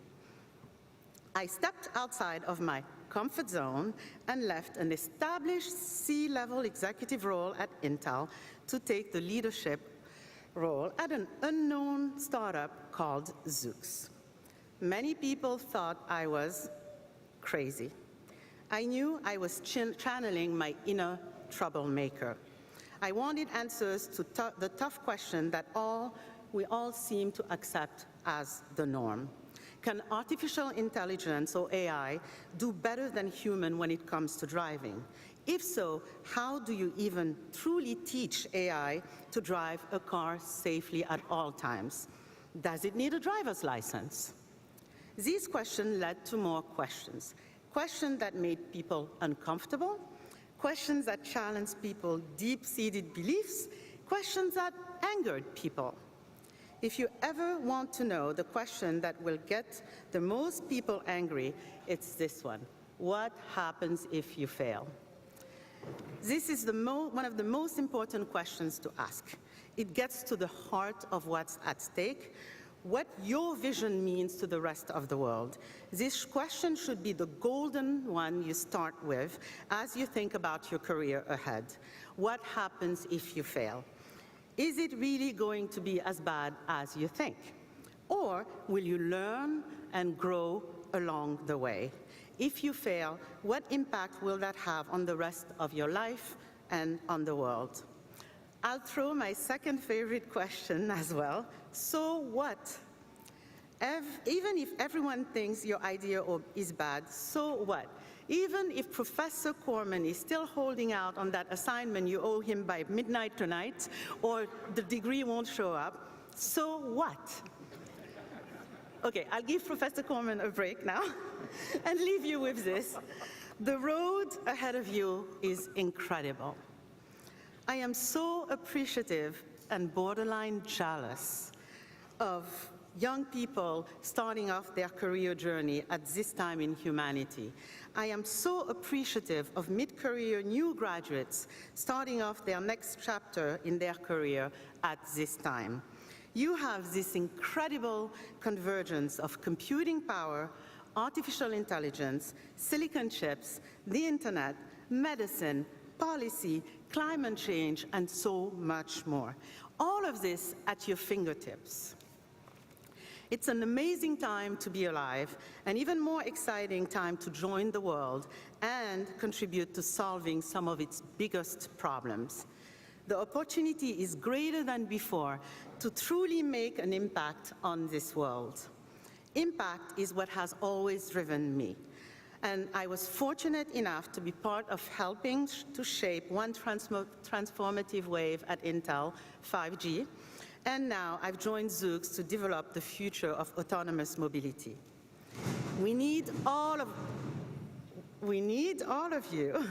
I stepped outside of my comfort zone and left an established C-level executive role at Intel to take the leadership role at an unknown startup called Zoox. Many people thought I was crazy. I knew I was channeling my inner troublemaker. I wanted answers to the tough question that we all seem to accept as the norm. Can artificial intelligence, or AI, do better than human when it comes to driving? If so, how do you even truly teach AI to drive a car safely at all times? Does it need a driver's license? These questions led to more questions. Questions that made people uncomfortable, questions that challenged people's deep-seated beliefs, questions that angered people. If you ever want to know the question that will get the most people angry, it's this one. What happens if you fail? This is one of the most important questions to ask. It gets to the heart of what's at stake, what your vision means to the rest of the world. This question should be the golden one you start with as you think about your career ahead. What happens if you fail? Is it really going to be as bad as you think? Or will you learn and grow along the way? If you fail, what impact will that have on the rest of your life and on the world? I'll throw my second favorite question as well. So what? Even if everyone thinks your idea is bad, so what? Even if Professor Corman is still holding out on that assignment you owe him by midnight tonight, or the degree won't show up, so what? Okay, I'll give Professor Corman a break now and leave you with this. The road ahead of you is incredible. I am so appreciative and borderline jealous of young people starting off their career journey at this time in humanity. I am so appreciative of mid-career new graduates starting off their next chapter in their career at this time. You have this incredible convergence of computing power, artificial intelligence, silicon chips, the internet, medicine, policy, climate change, and so much more. All of this at your fingertips. It's an amazing time to be alive, and even more exciting time to join the world and contribute to solving some of its biggest problems. The opportunity is greater than before to truly make an impact on this world. Impact is what has always driven me, and I was fortunate enough to be part of helping to shape one transformative wave at Intel, 5G, and now I've joined Zoox to develop the future of autonomous mobility. We need all of you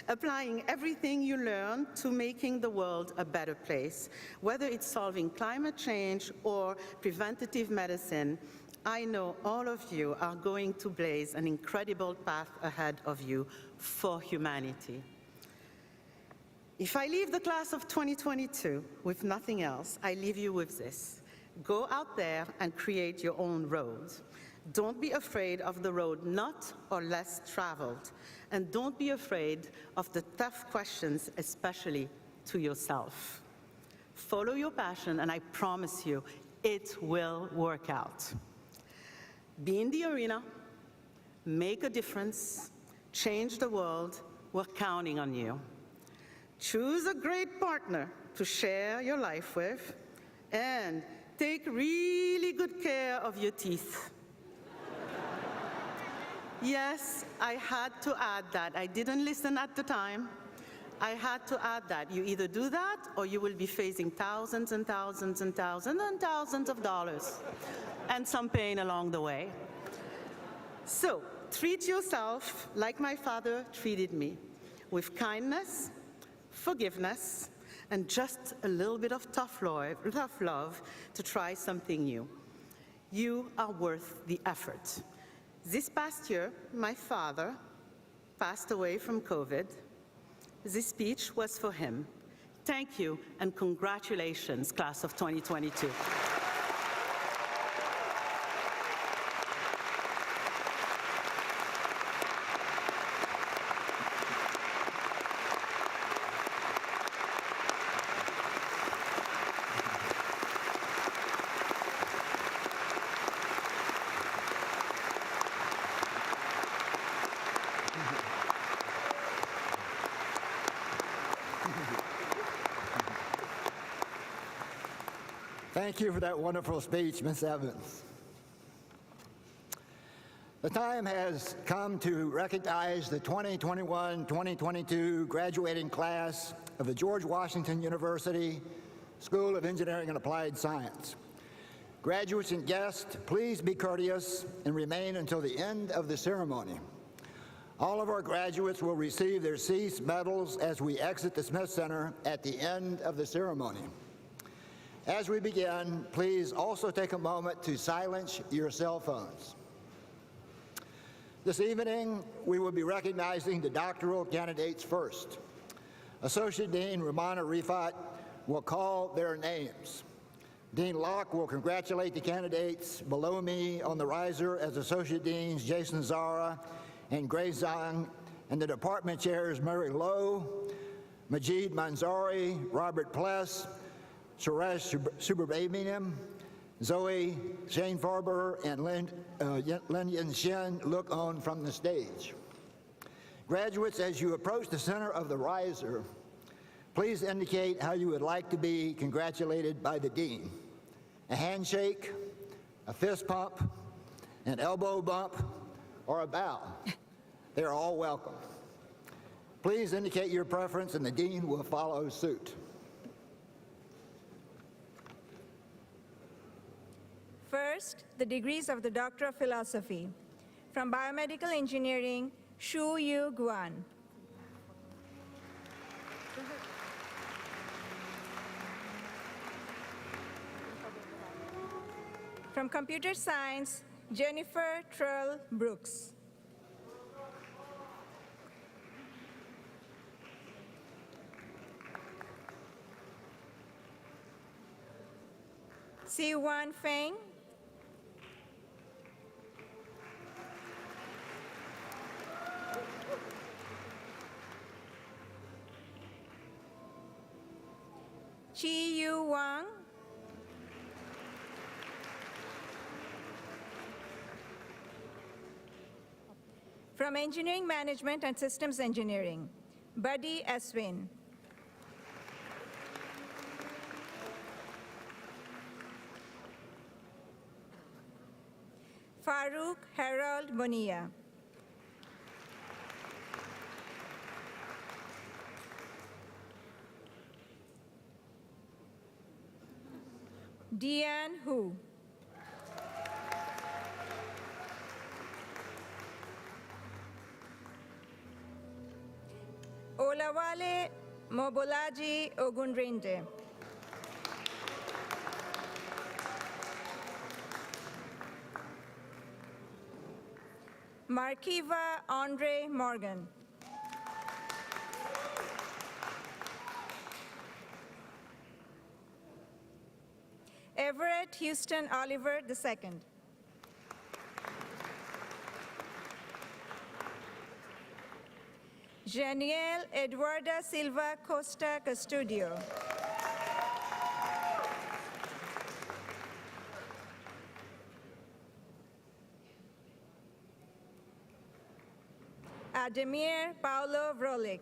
applying everything you learn to making the world a better place. Whether it's solving climate change or preventative medicine, I know all of you are going to blaze an incredible path ahead of you for humanity. If I leave the class of 2022 with nothing else, I leave you with this. Go out there and create your own road. Don't be afraid of the road not or less traveled. And don't be afraid of the tough questions, especially to yourself. Follow your passion, and I promise you, it will work out. Be in the arena, make a difference, change the world. We're counting on you. Choose a great partner to share your life with, and take really good care of your teeth. Yes, I had to add that. I didn't listen at the time. I had to add that. You either do that, or you will be facing thousands and thousands and thousands and thousands of dollars, and some pain along the way. So, treat yourself like my father treated me, with kindness, forgiveness, and just a little bit of tough love to try something new. You are worth the effort. This past year, my father passed away from COVID. This speech was for him. Thank you, and congratulations, class of 2022.
Thank you for that wonderful speech, Ms. Evans. The time has come to recognize the 2021-2022 graduating class of the George Washington University School of Engineering and Applied Science. Graduates and guests, please be courteous and remain until the end of the ceremony. All of our graduates will receive their seats, medals as we exit the Smith Center at the end of the ceremony. As we begin, please also take a moment to silence your cell phones. This evening, we will be recognizing the doctoral candidates first. Associate Dean Romana Rifat will call their names. Dean Locke will congratulate the candidates below me on the riser as Associate Deans Jason Zara and Grace Zhang, and the department chairs Mary Lowe, Majid Manzari, Robert Pless, Suresh Subrahmanyam, Zoe Shane Farber, and Lin Yin Shin look on from the stage. Graduates, as you approach the center of the riser, please indicate how you would like to be congratulated by the dean. A handshake, a fist pump, an elbow bump, or a bow. They're all welcome. Please indicate your preference and the dean will follow suit.
First, the degrees of the Doctor of Philosophy. From Biomedical Engineering, Shu Yu Guan. From Computer Science, Jennifer Trull Brooks. Si-Wan Feng. Chi Yu Wang. From Engineering Management and Systems Engineering, Buddy Aswin. Farooq Harold Bonilla. Deanne Hu. Olawale Mobolaji Ogunrinde. Markiva Andre Morgan. Everett Houston Oliver II. Janiel Eduarda Silva Costa Custodio. Ademir Paulo Vrolik.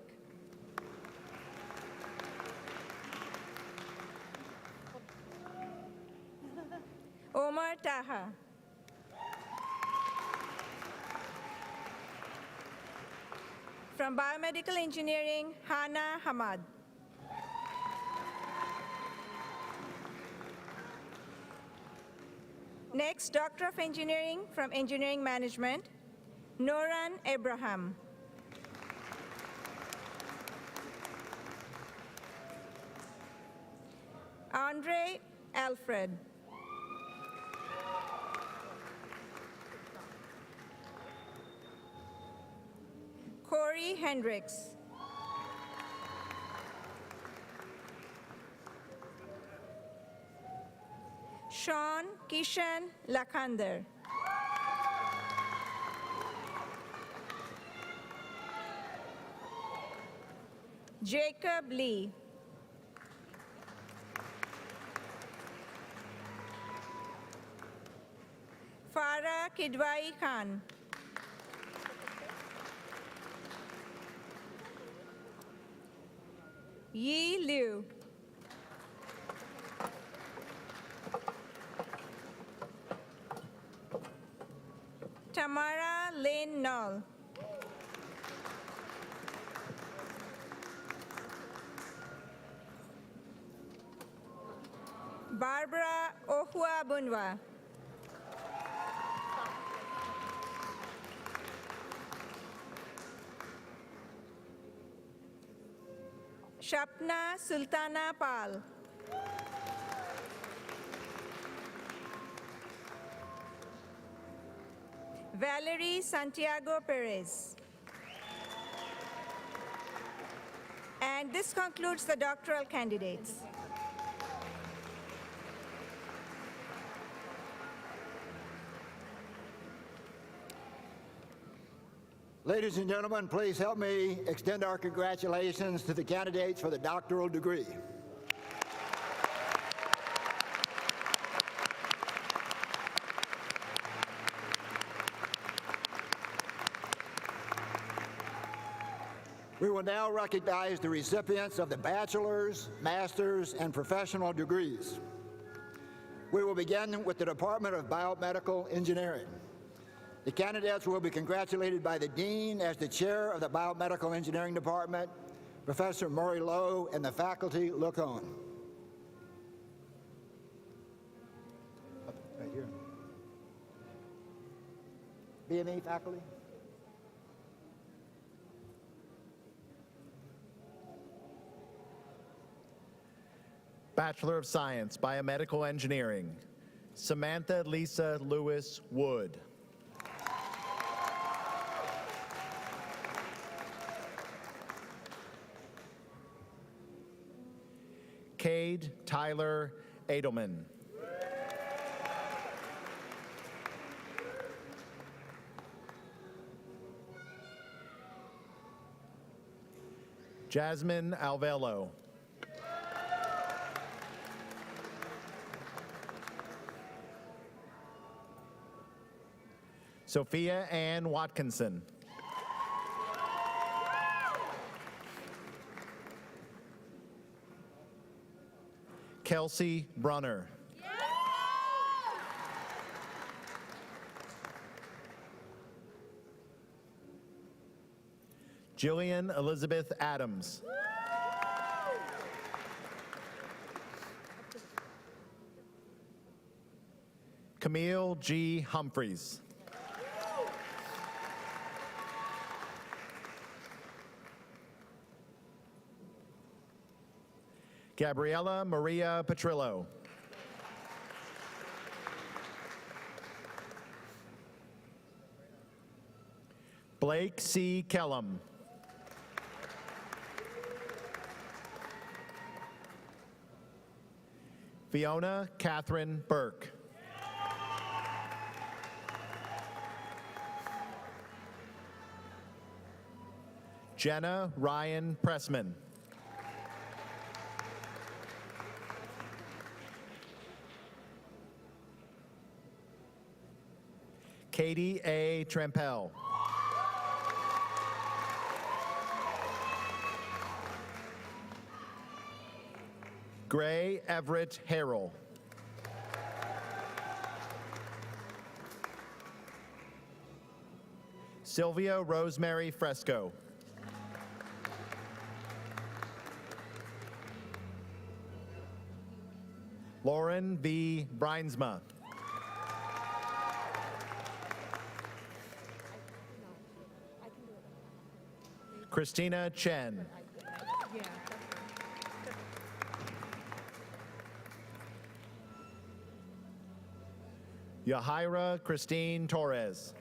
Omar Taha. From Biomedical Engineering, Hana Hamad. Next, Doctor of Engineering from Engineering Management, Noran Abraham. Andre Alfred. Corey Hendricks. Sean Kishan Lakhander. Jacob Lee. Farah Kidwai Khan. Yi Liu. Tamara Lane Knoll. Barbara Ohua Bunwa. Shapna Sultana Pal. Valerie Santiago Perez. And this concludes the doctoral candidates.
Ladies and gentlemen, please help me extend our congratulations to the candidates for the doctoral degree. We will now recognize the recipients of the bachelor's, master's, and professional degrees. We will begin with the Department of Biomedical Engineering. The candidates will be congratulated by the Dean as the chair of the Biomedical Engineering Department, Professor Murray Lowe, and the faculty look on. Right here. BME faculty.
Bachelor of Science, Biomedical Engineering, Samantha Lisa Lewis Wood. Cade Tyler Edelman. Jasmine Alvelo. Sophia Ann Watkinson. Kelsey Brunner. Jillian Elizabeth Adams. Camille G. Humphreys. Gabriela Maria Petrillo. Blake C. Kellum. Fiona Catherine Burke. Jenna Ryan Pressman. Katie A. Trampel. Gray Everett Harrell. Sylvia Rosemary Fresco. Lauren V. Brynsma. Christina Chen. Yahaira Christine Torres.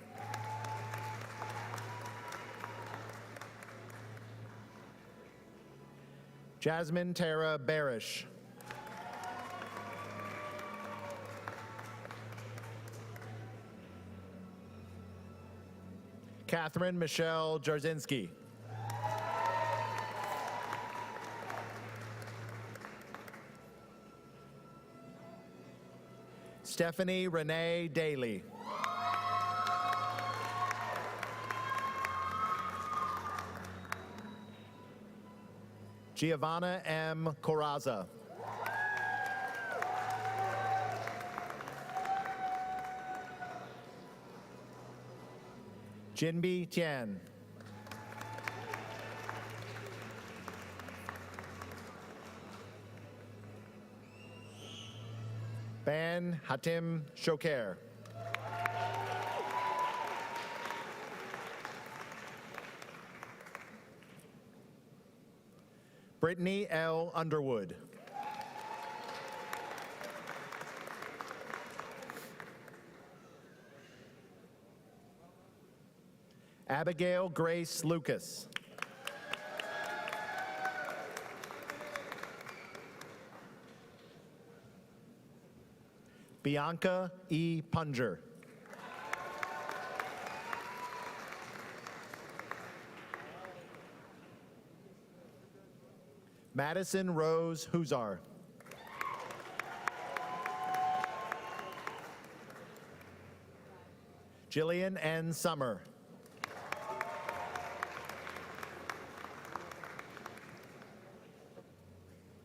Jasmine Tara Barish. Catherine Michelle Jarzinski. Stephanie Renee Daly. Giovanna M. Coraza. Jinbi Tian. Ban Hatim Shoker. Brittany L. Underwood. Abigail Grace Lucas. Bianca E. Punger. Madison Rose Huzar. Jillian N. Summer.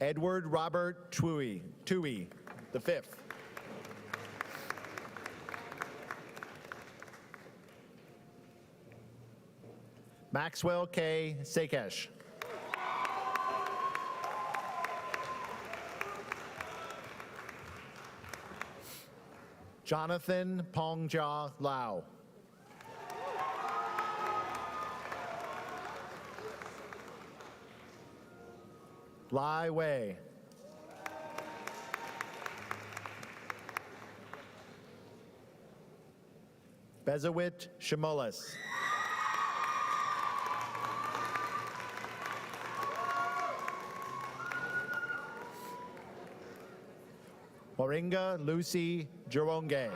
Edward Robert Tui, the fifth. Maxwell K. Sakesh. Jonathan Pongjia Lau. Lai Wei. Bezawit Shimolis. Moringa Lucy Jironge.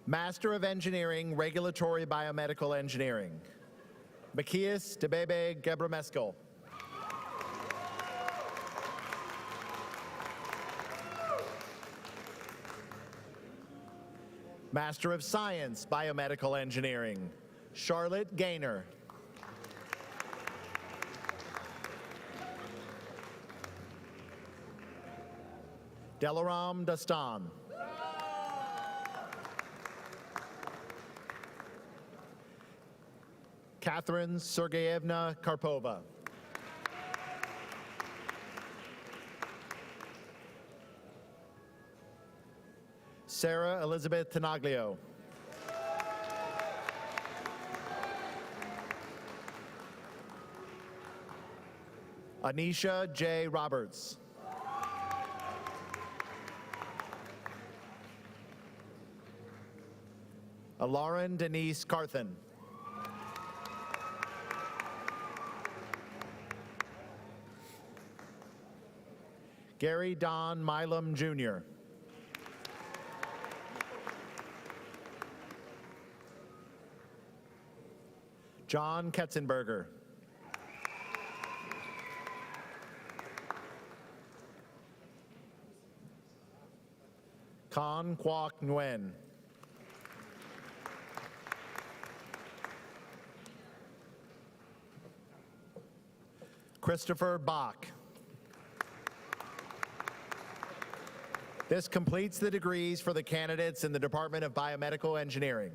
Master of Engineering, Regulatory Biomedical Engineering. Makias Debebe Gebrameskel. Master of Science, Biomedical Engineering. Charlotte Gaynor. Delaram Dastan. Catherine Sergeyevna Karpova. Sarah Elizabeth Tanaglio. Anisha J. Roberts. Lauren Denise Carthen. Gary Don Milam Jr. John Ketzenberger. Con Kwok Nguyen. Christopher Bach. This completes the degrees for the candidates in the Department of Biomedical Engineering.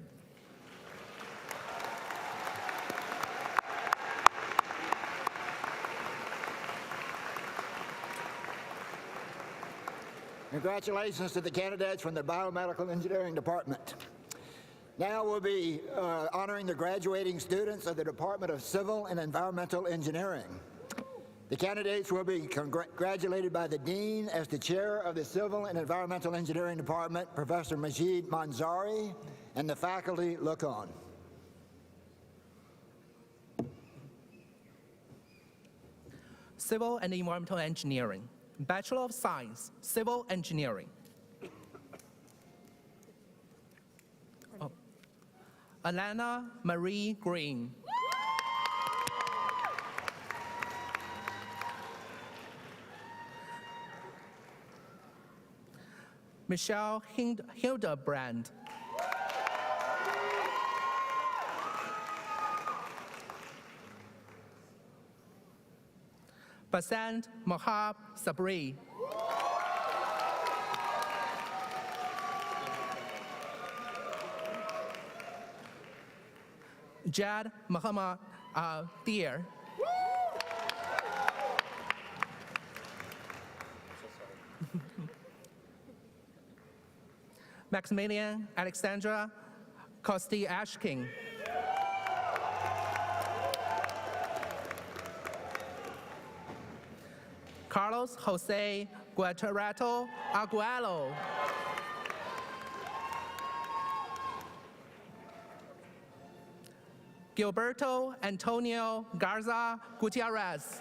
Congratulations to the candidates from the Biomedical Engineering Department. Now we'll be honoring the graduating students of the Department of Civil and Environmental Engineering. The candidates will be congratulated by the Dean as the Chair of the Civil and Environmental Engineering Department, Professor Majid Manzari, and the faculty look on.
Civil and Environmental Engineering, Bachelor of Science, Civil Engineering. Alana Marie Green. Michelle Hildebrand. Basant Mohab Sabri. Jad Muhammad Deer. Maximilian Alexandra Kosti Ashking. Carlos Jose Guatarato Agualo. Gilberto Antonio Garza Gutierrez.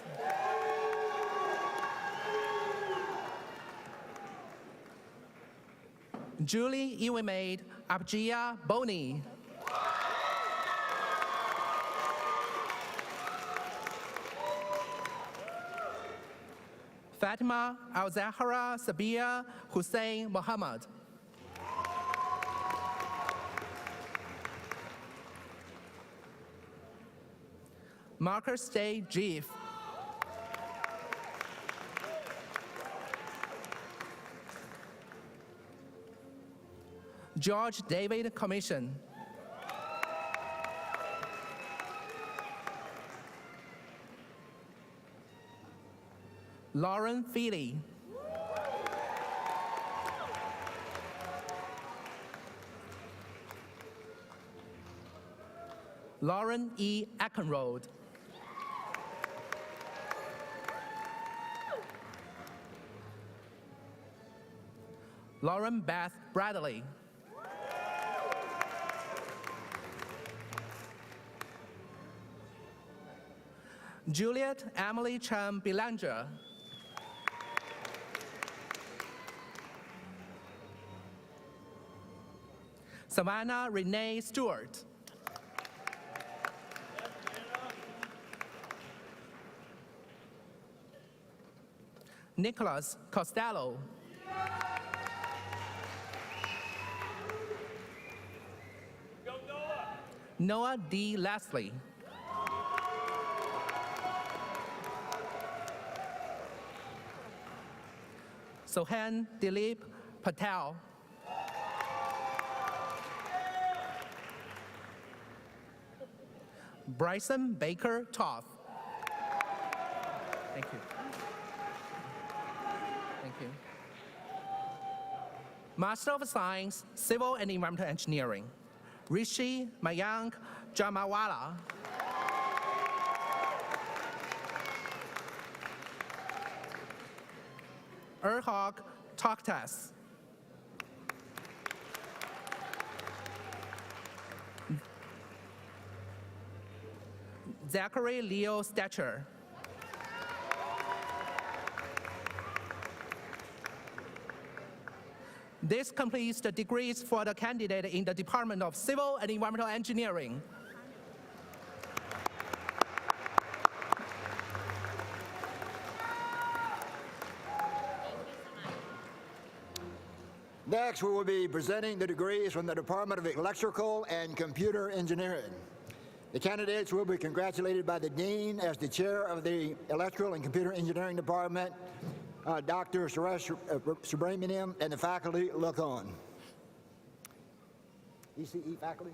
Julie Iwimade Abjia Boni. Fatima Al-Zahra Sabia Hussein Muhammad. Marcus Day Jeef. George David Commission. Lauren Feely. Lauren E. Ackenroad. Lauren Beth Bradley. Juliet Emily Chan Belanger. Savannah Renee Stewart. Nicholas Costello. Noah D. Leslie. Sohan Dilip Patel. Bryson Baker Toth. Thank you. Thank you. Master of Science, Civil and Environmental Engineering, Rishi Mayank Jamawala. Erhog Toktas. Zachary Leo Stetcher. This completes the degrees for the candidate in the Department of Civil and Environmental Engineering.
Next, we will be presenting the degrees from the Department of Electrical and Computer Engineering. The candidates will be congratulated by the Dean as the chair of the Electrical and Computer Engineering Department, Dr. Suresh Subramaniam, and the faculty look on. ECE faculty.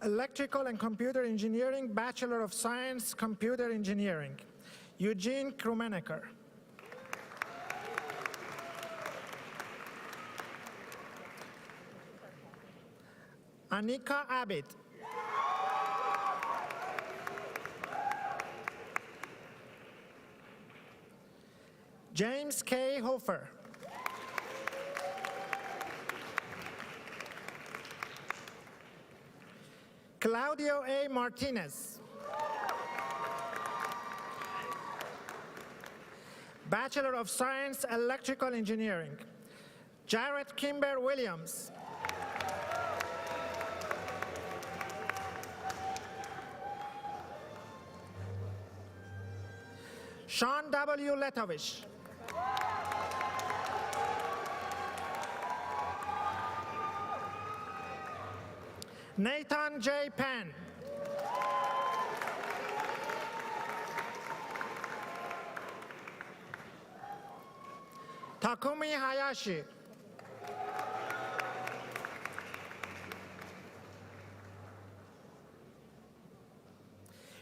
Electrical and Computer Engineering, Bachelor of Science, Computer Engineering, Eugene Krumenecker. Anika Abid. James K. Hofer. Claudio A. Martinez. Bachelor of Science, Electrical Engineering, Jarrett Kimber Williams. Sean W. Letovich. Nathan J. Penn. Takumi Hayashi.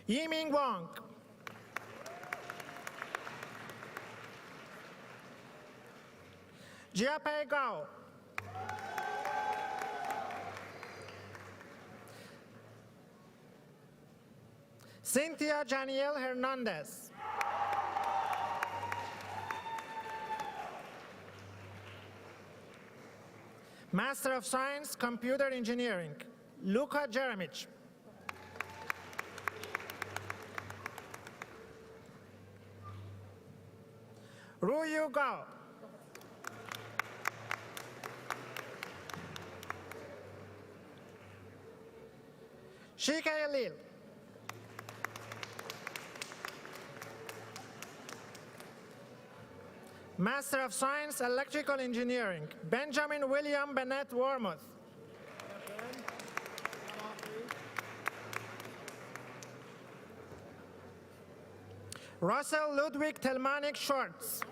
Yiming Wang. Jiapei Gao. Cynthia Janiel Hernandez. Master of Science, Computer Engineering, Luka Jeremic. Ruyu Gao. Shike Lil. Master of Science, Electrical Engineering, Benjamin William Bennett Wormuth. Russell Ludwig Telmanik Schwartz.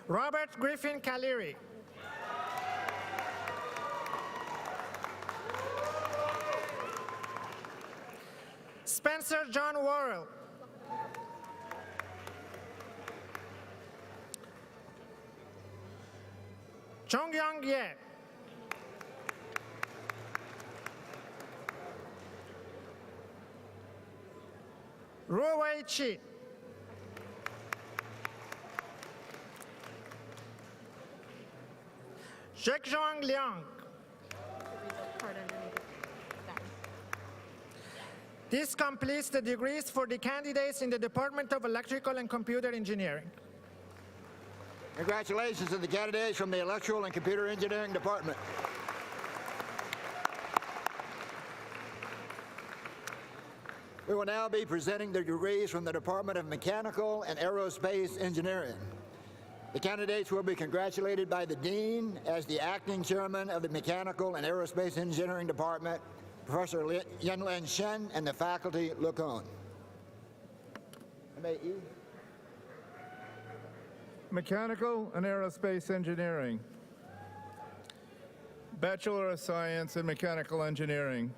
Robert Griffin Kaliri. Spencer John Worrell. Chongyang Ye. Ruwei Chi. Zhekzhuang Liang. This completes the degrees for the candidates in the Department of Electrical and Computer Engineering.
Congratulations to the candidates from the Electrical and Computer Engineering Department. We will now be presenting the degrees from the Department of Mechanical and Aerospace Engineering. The candidates will be congratulated by the Dean as the acting chairman of the Mechanical and Aerospace Engineering Department, Professor Yenlin Shen, and the faculty look on.
Mechanical and Aerospace Engineering. Bachelor of Science in Mechanical Engineering.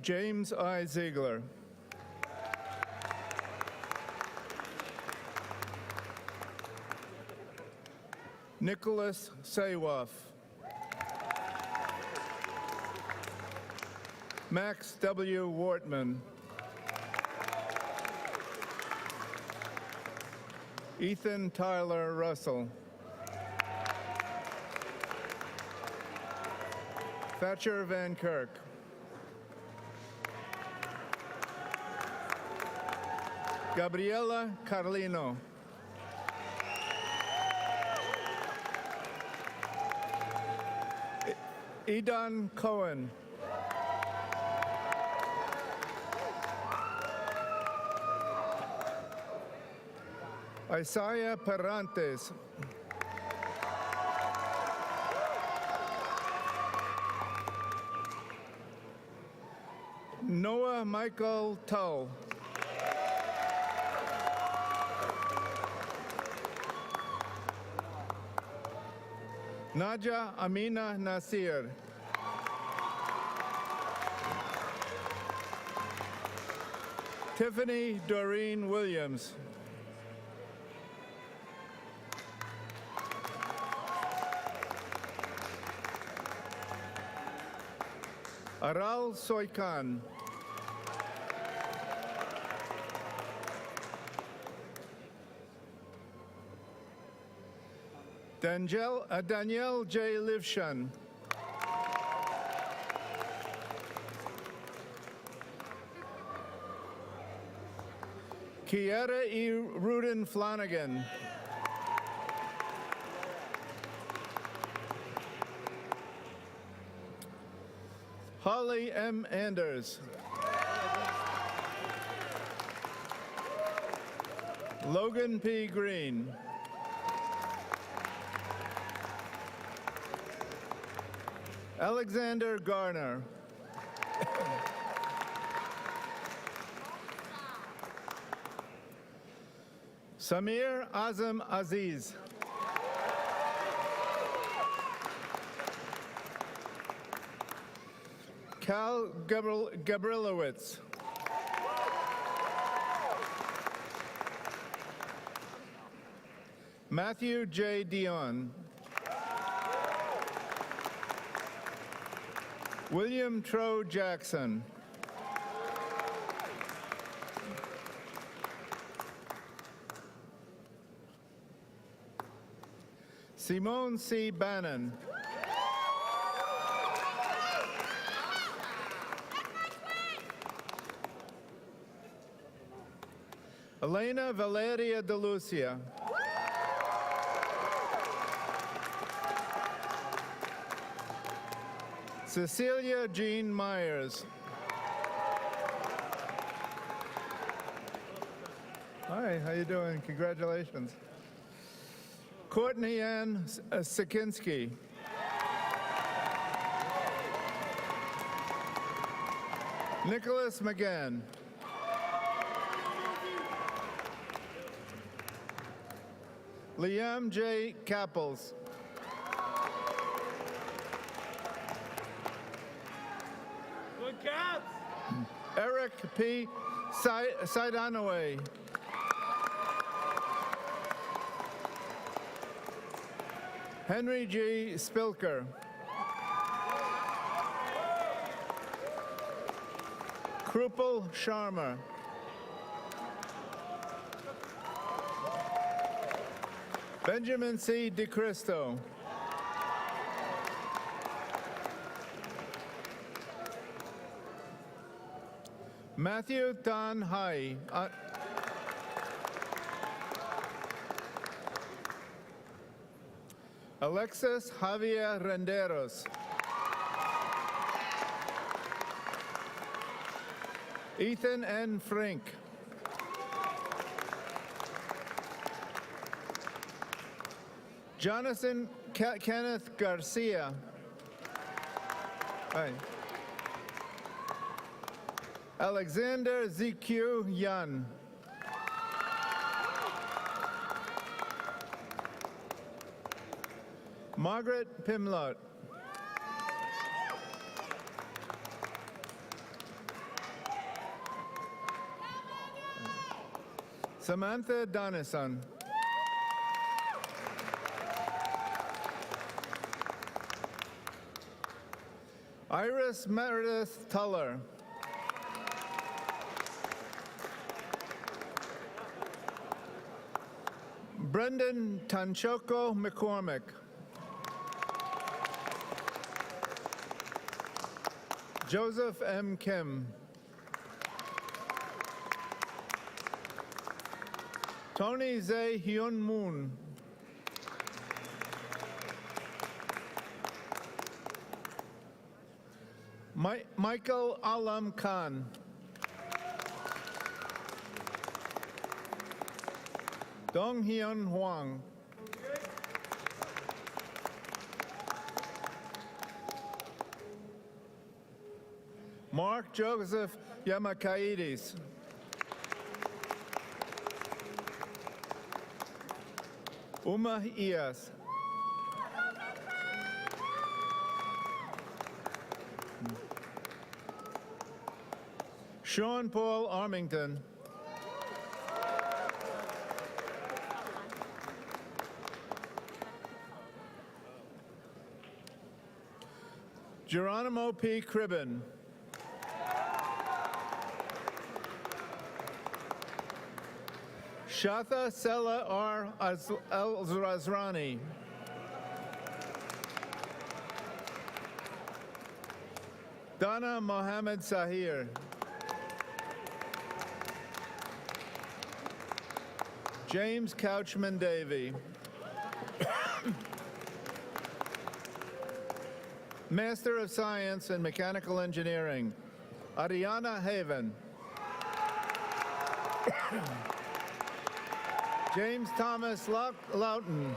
James I. Ziegler. Nicholas Saywoff. Max W. Wortman. Ethan Tyler Russell. Thatcher Van Kirk. Gabriela Carlino. Edan Cohen. Isaiah Perrantes. Noah Michael Tull. Nadia Amina Nasir. Tiffany Doreen Williams. Aral Soikan. Danielle J. Livshan. Kiera E. Rudin Flanagan. Holly M. Anders. Logan P. Green. Alexander Garner. Samir Azam Aziz. Cal Gabrilowitz. Matthew J. Dion. William Tro Jackson. Simone C. Bannon. Elena Valeria De Lucia. Cecilia Jean Myers. Hi, how you doing? Congratulations. Courtney Ann Sikinski. Nicholas McGann. Liam J. Kappels. Good cats. Eric P. Saidanaway. Henry G. Spilker. Krupal Sharma. Benjamin C. DeCristo. Matthew Tan Hai. Alexis Javier Renderos. Ethan N. Frink. Jonathan Kenneth Garcia. Hi. Alexander ZQ Yan. Margaret Pimlott. Samantha Donison. Iris Meredith Tuller. Brendan Tanchoko McCormick. Joseph M. Kim. Tony Zae Hyun Moon. Michael Alam Khan. Dong Hyun Hwang. Mark Joseph Yamakaides. Uma Ias. Sean Paul Armington. Geronimo P. Cribben. Shatha Sela R. Al-Razrani. Donna Mohammed Sahir. James Couchman Davey. Master of Science in Mechanical Engineering, Ariana Haven. James Thomas Loughton.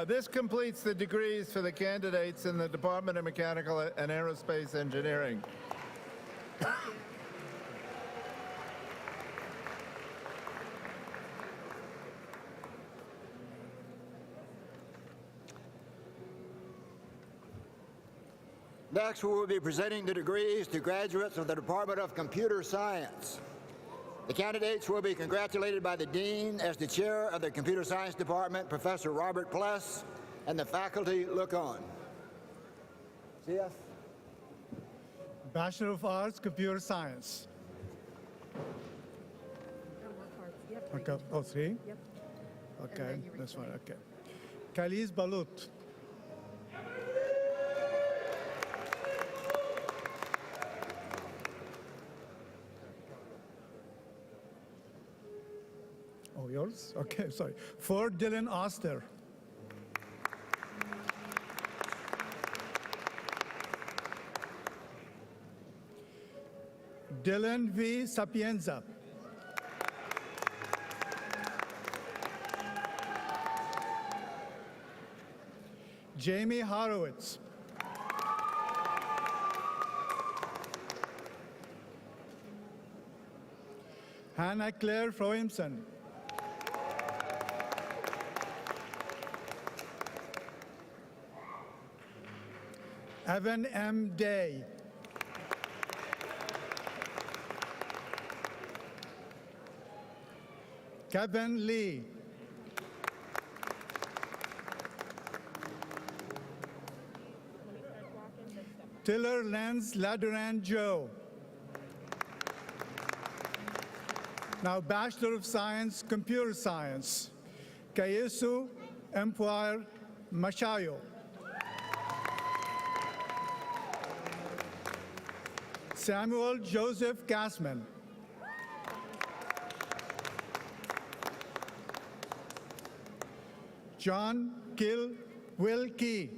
This completes the degrees for the candidates in the Department of Mechanical and Aerospace Engineering.
Next, we will be presenting the degrees to graduates of the Department of Computer Science. The candidates will be congratulated by the Dean as the Chair of the Computer Science Department, Professor Robert Pless, and the faculty look on. CF.
Bachelor of Arts, Computer Science. Okay. Oh, three? Yep. Okay, this one, okay. Kaliz Balut. Oh, yours? Okay, sorry. For Dylan Oster. Dylan V. Sapienza. Jamie Horowitz. Hannah Claire Froimson. Evan M. Day. Kevin Lee. Tiller Lance Laduran Joe. Now, Bachelor of Science, Computer Science. Kayesu Empire Machayo. Samuel Joseph Gassman. John Gil Wilkie.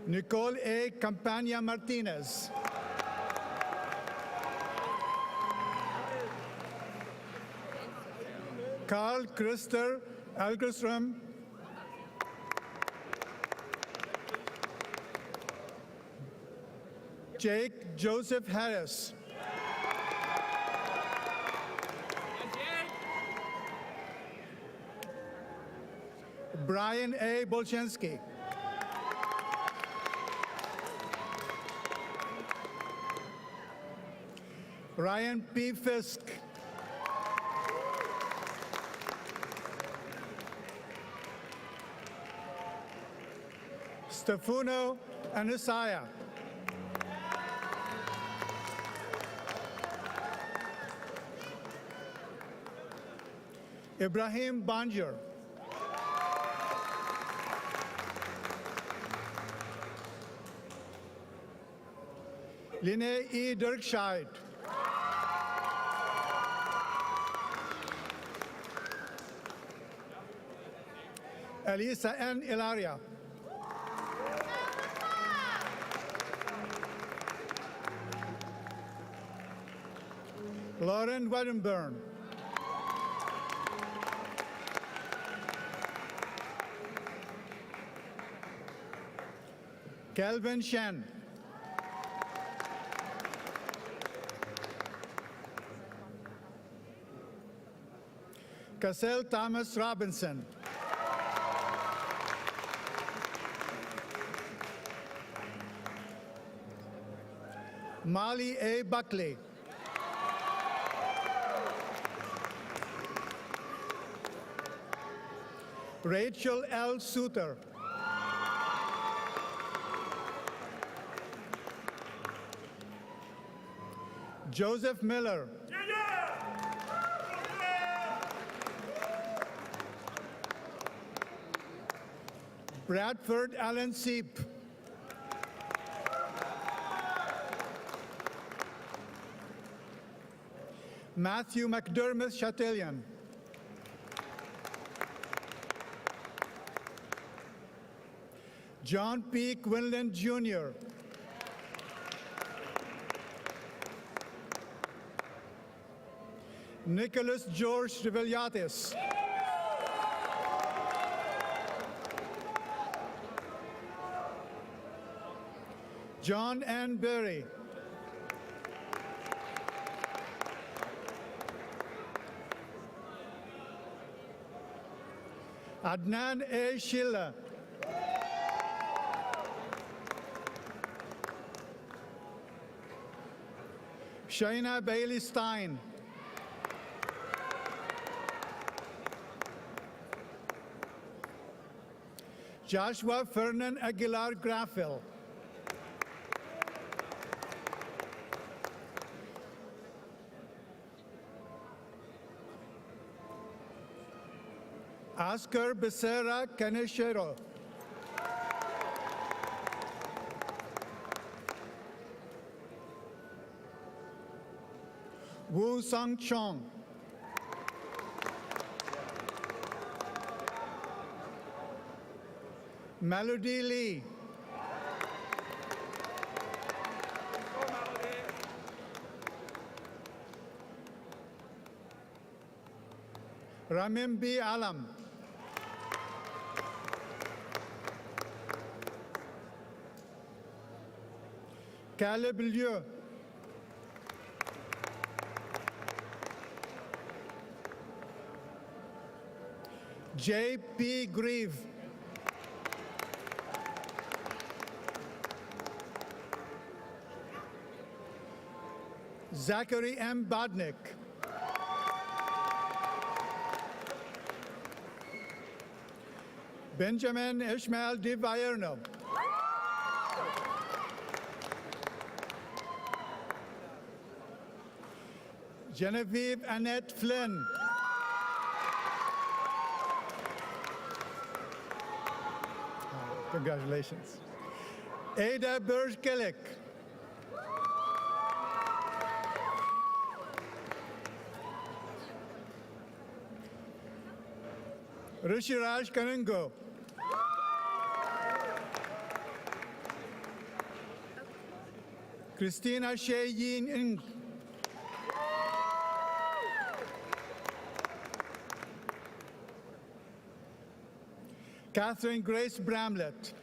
Nicole A. Campagna Martinez. Carl Christer Algerstrom. Jake Joseph Harris. Brian A. Bolchensky. Ryan P. Fisk. Stefano Anasaya. Ibrahim Banjir. Linnea E. Dirkscheid. Elisa N. Ilaria. Lauren Weddenburn. Kelvin Shen. Cassell Thomas Robinson. Molly A. Buckley. Rachel L. Suter. Joseph Miller. Bradford Allen Seep. Matthew McDermott Chatelian. John P. Quinlan Jr. Nicholas George Riveliatis. John N. Berry. Adnan A. Schiller. Shaina Bailey Stein. Joshua Fernan Aguilar Graffel. Oscar Becerra Canechero. Wu Sung Chong. Melody Lee. Ramim B. Alam. Caleb Liu. J.P. Grieve. Zachary M. Bodnick. Benjamin Ishmael Di Vierno. Genevieve Annette Flynn. Congratulations. Ada Bergkellik. Rishiraj Kanungo. Christina Shea Yin Ng. Catherine Grace Bramlett.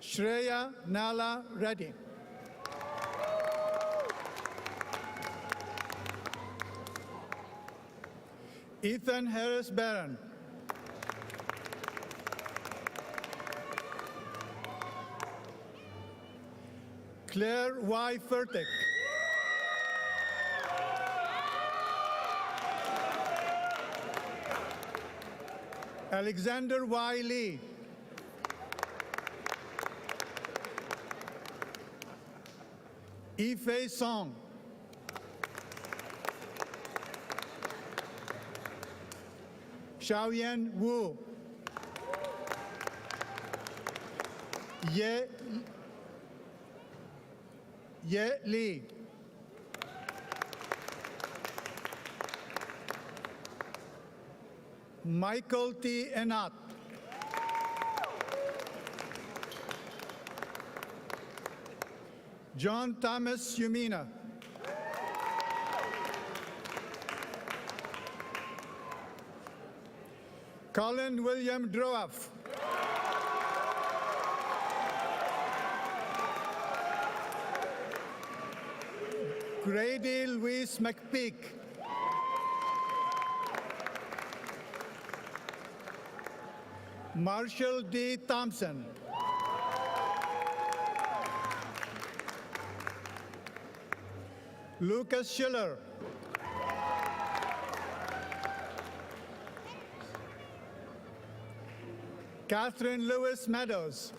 Shreya Nala Reddy. Ethan Harris Barron. Claire Y. Furtick. Alexander Y. Lee. Yifei Song. Xiaoyan Wu. Ye Li. Michael T. Enat. John Thomas Umina. Colin William Droaf. Grady Louise McPeak. Marshall D. Thompson. Lucas Schiller. Catherine Lewis Meadows.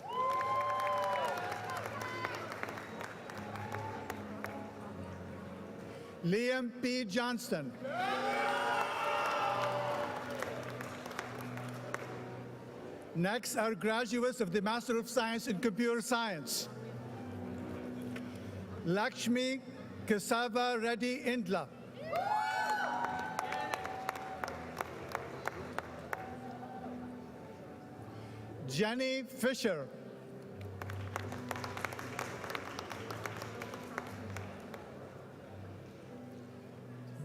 Liam P. Johnston. Next are graduates of the Master of Science in Computer Science. Lakshmi Kesava Reddy Indla. Jenny Fisher.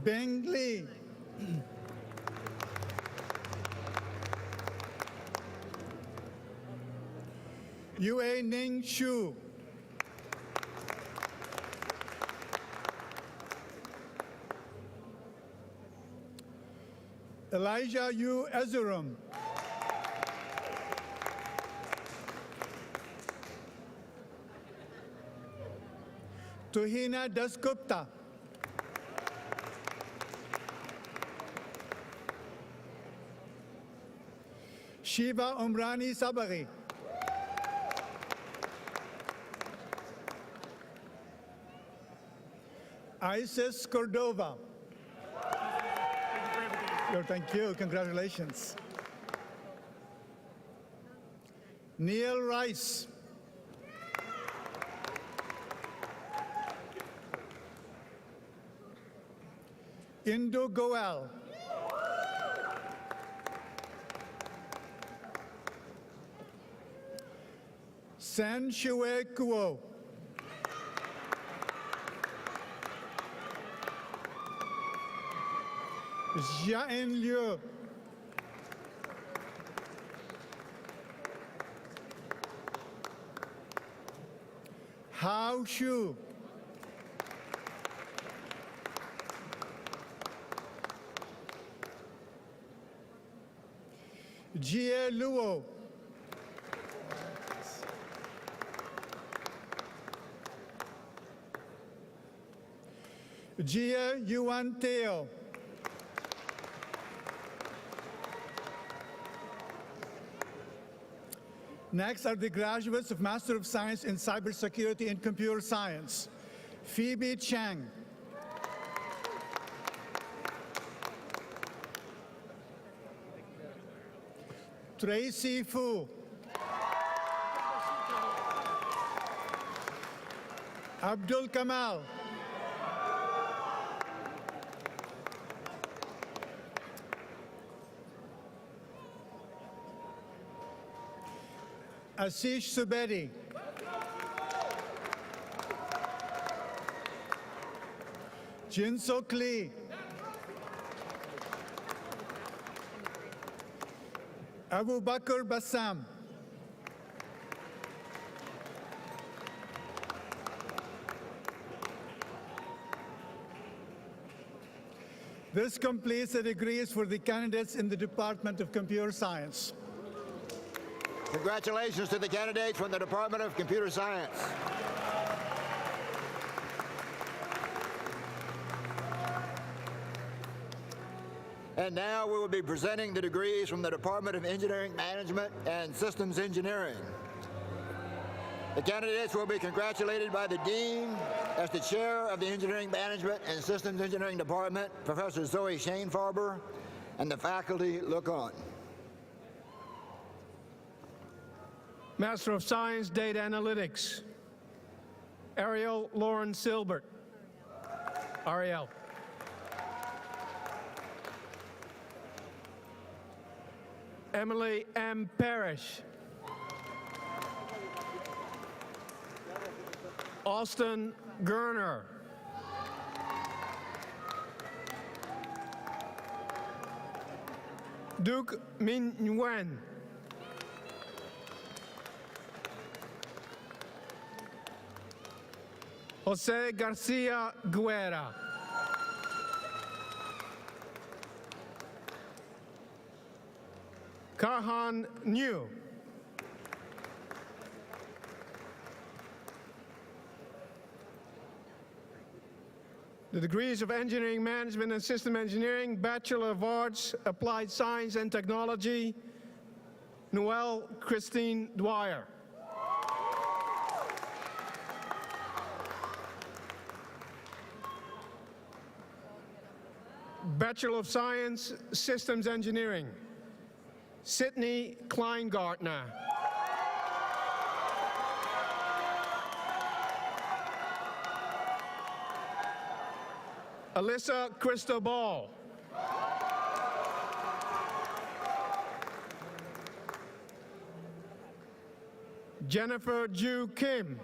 Bing Lee. Yue Ning Xu. Elijah U. Ezurum. Tuhina Dasgupta. Shiva Umrani Sabari. Isis Cordova. Thank you. Congratulations. Neil Rice. Indo Goel. San Shue Kuo. Jian Liu. Hao Shu. Jie Luo. Jie Yuan Teo. Next are the graduates of Master of Science in Cybersecurity and Computer Science. Phoebe Chang. Tracy Fu. Abdul Kamal. Ashish Subedi. Jinsok Lee. Abu Bakr Bassam. This completes the degrees for the candidates in the Department of Computer Science.
Congratulations to the candidates from the Department of Computer Science. And now we will be presenting the degrees from the Department of Engineering Management and Systems Engineering. The candidates will be congratulated by the Dean as the Chair of the Engineering Management and Systems Engineering Department, Professor Zoe Shanefarber, and the faculty look on.
Master of Science, Data Analytics, Ariel Lauren Silbert. Ariel. Emily M. Parrish. Austin Gerner. Duke Min Nguyen. Jose Garcia Guerra. Kahan New. The degrees of Engineering Management and System Engineering, Bachelor of Arts, Applied Science and Technology, Noelle Christine Dwyer. Bachelor of Science, Systems Engineering, Sydney Kleingartner. Alyssa Cristobal. Jennifer Ju Kim.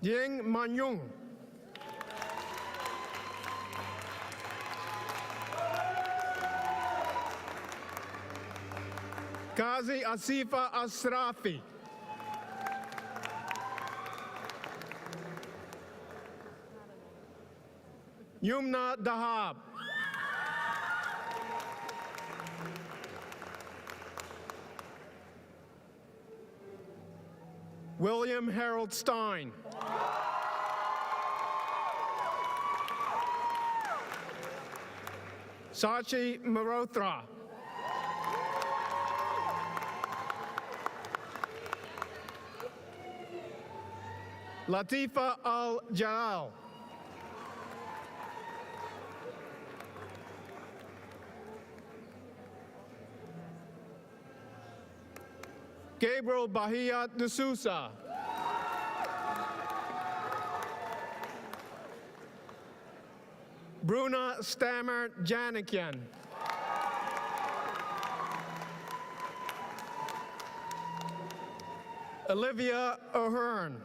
Ying Manyung. Kazi Asifa Asrafi. Yumna Dahab. William Harold Stein. Sachi Marothra. Latifa Al-Jalal. Gabriel Bahia de Sousa. Bruna Stammer Janikian. Olivia O'Hearn.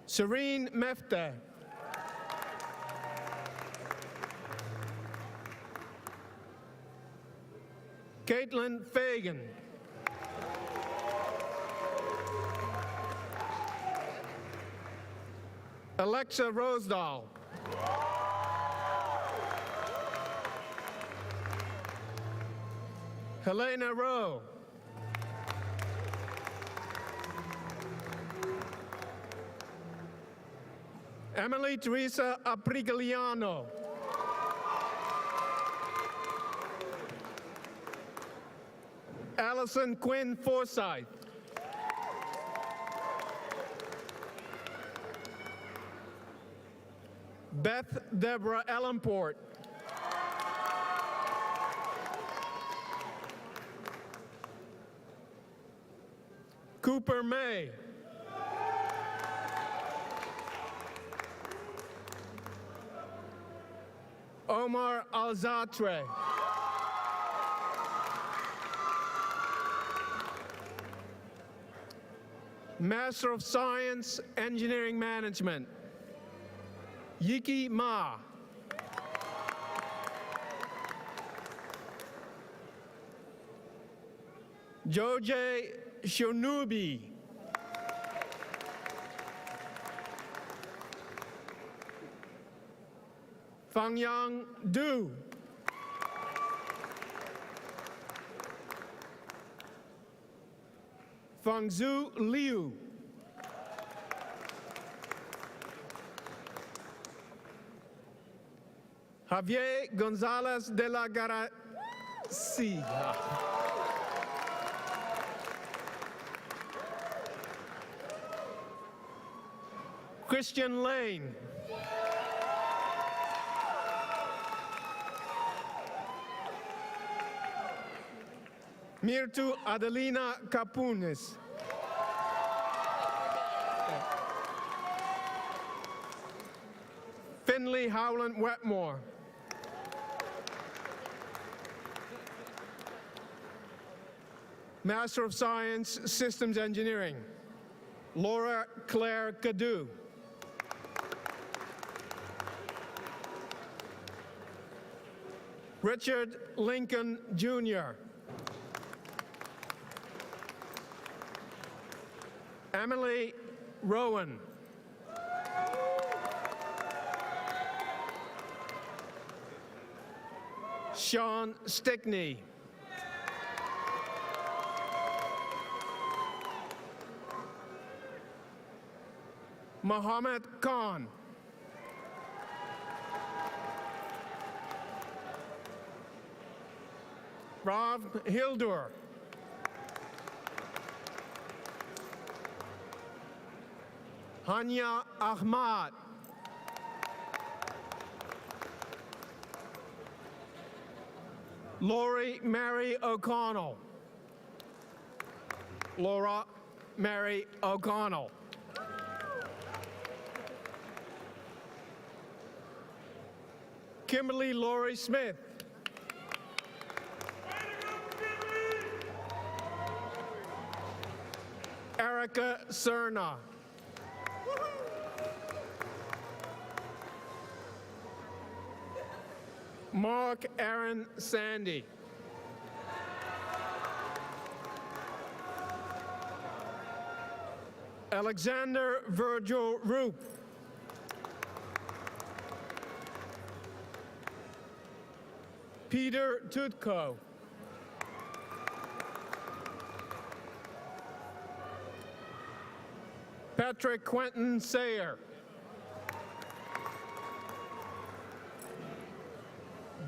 Serene Mefte. Caitlin Fagan. Alexa Rosedal. Helena Rowe. Emily Teresa Aprigliano. Allison Quinn Forsyth. Beth Deborah Ellenport. Cooper May. Omar Alzatre. Master of Science, Engineering Management, Yiki Ma. Joje Shonubi. Fangyang Du. Fangzhu Liu. Javier Gonzalez de la Garcia. Christian Lane. Mirtu Adelina Capunes. Finley Howland Wetmore. Master of Science, Systems Engineering, Laura Claire Cadu. Richard Lincoln Jr. Emily Rowan. Sean Stickney. Mohammed Khan. Rav Hildur. Hanya Ahmad. Lori Mary O'Connell. Laura Mary O'Connell. Kimberly Laurie Smith. Erica Cerna. Mark Aaron Sandy. Alexander Virgil Roop. Peter Tutko. Patrick Quentin Sayer.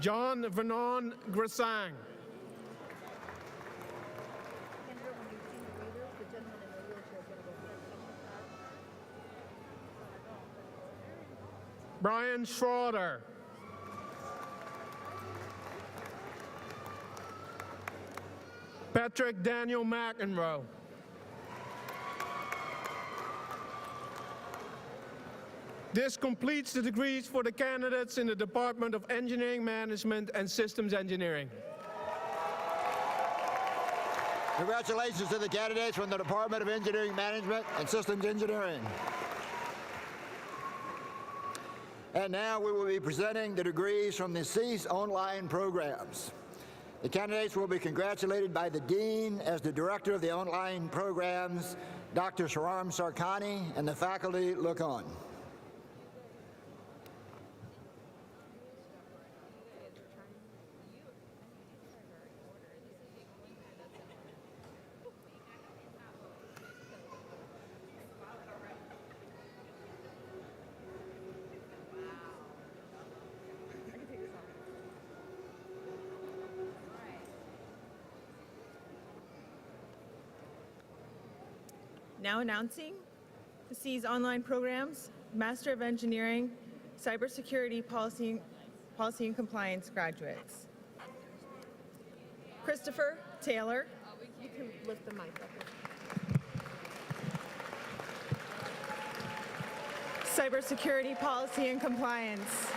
John Vernon Grisang. Brian Schroeder. Patrick Daniel McEnroe. This completes the degrees for the candidates in the Department of Engineering Management and Systems Engineering.
Congratulations to the candidates from the Department of Engineering Management and Systems Engineering. And now we will be presenting the degrees from the CEAS online programs. The candidates will be congratulated by the Dean as the Director of the online programs, Dr. Sharam Sarkani, and the faculty look on.
Now announcing the CEAS online programs, Master of Engineering, Cybersecurity Policy and Compliance graduates. Christopher Taylor. You can lift the mic up. Cybersecurity Policy and Compliance.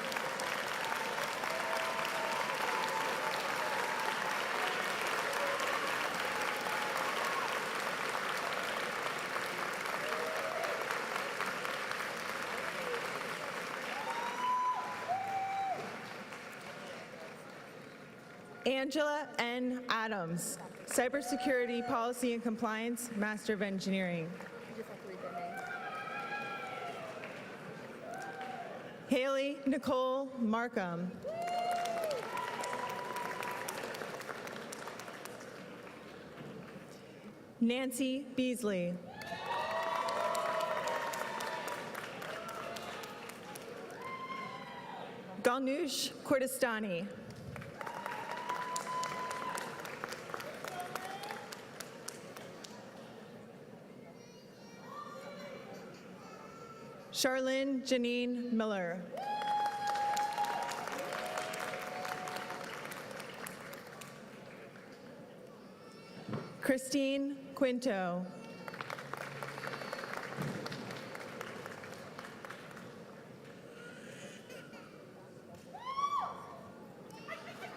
Angela N. Adams, Cybersecurity Policy and Compliance, Master of Engineering. Haley Nicole Markham. Nancy Beasley. Galnoush Kurdistani. Charlene Janine Miller. Christine Quinto.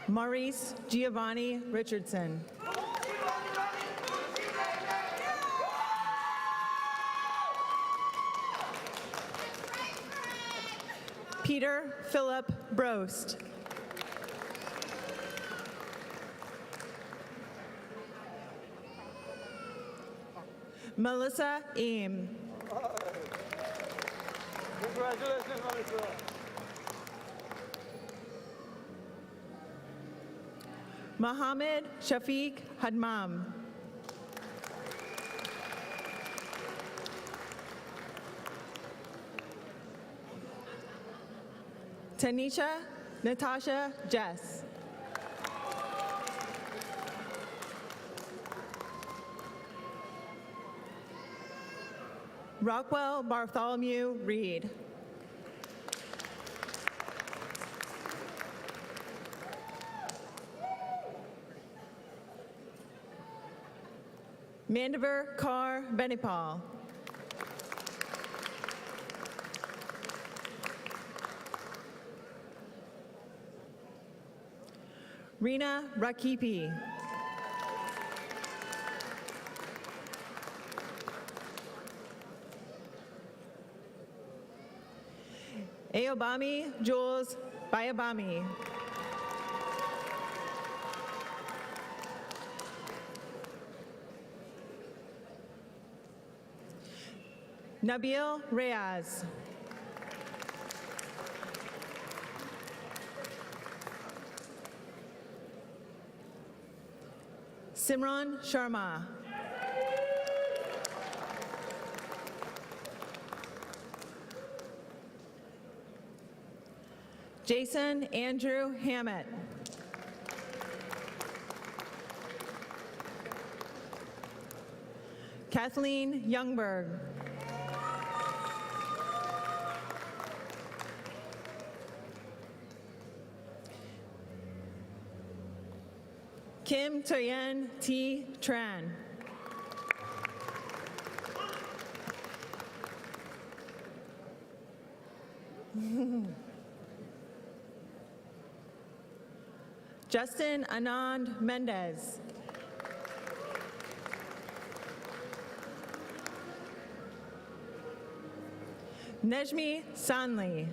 Maurice Giovanni Richardson. Peter Philip Brost. Melissa Eam.
Congratulations, Melissa.
Mohammed Shafiq Hadmam. Tanisha Natasha Jess. Rockwell Bartholomew Reed. Mandiver Kaur Benipal. Rina Rakipi. Aobami Jules Bayabami. Nabil Reyes. Simran Sharma. Jason Andrew Hammett. Kathleen Youngberg. Kim Toyen T. Tran. Justin Anand Mendez. Nejmi Sanli.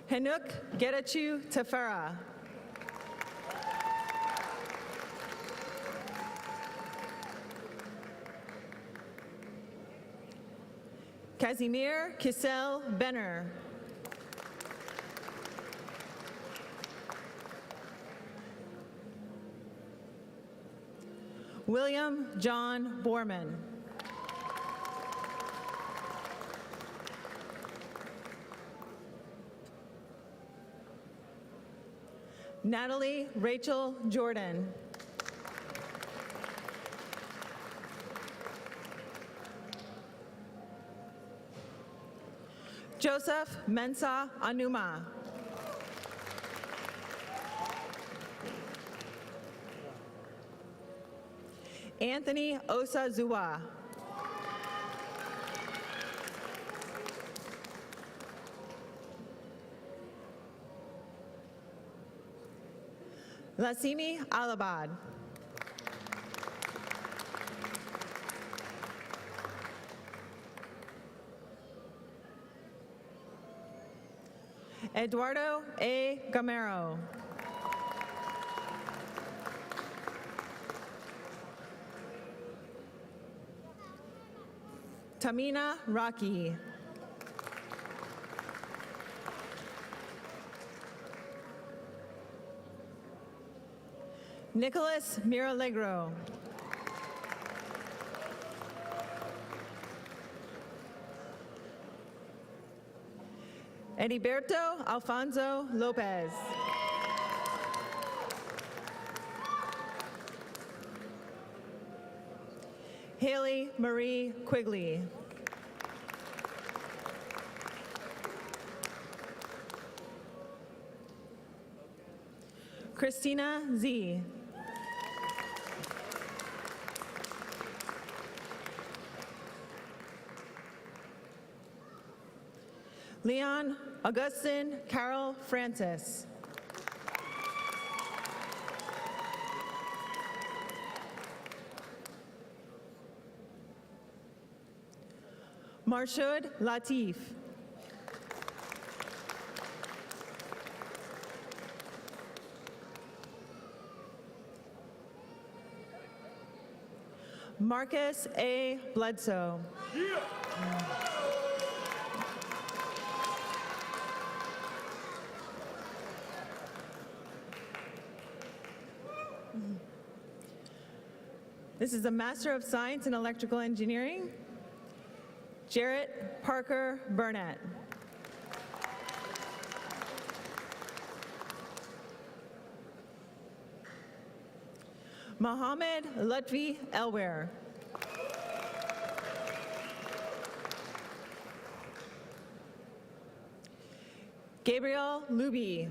Henuk Getachew Tefera. Kazimir Kisel Benner. William John Borman. Natalie Rachel Jordan. Joseph Mensah Anuma. Anthony Osazua. Lasimi Alabad. Eduardo A. Gamero. Tamina Rocky. Nicholas Miralegro. Heriberto Alfonso Lopez. Haley Marie Quigley. Christina Z. Leon Augustin Carol Francis. Marshud Latif. Marcus A. Bledsoe. This is a Master of Science in Electrical Engineering, Jarrett Parker Burnett. Mohammed Lutfi Elwer. Gabriel Luby.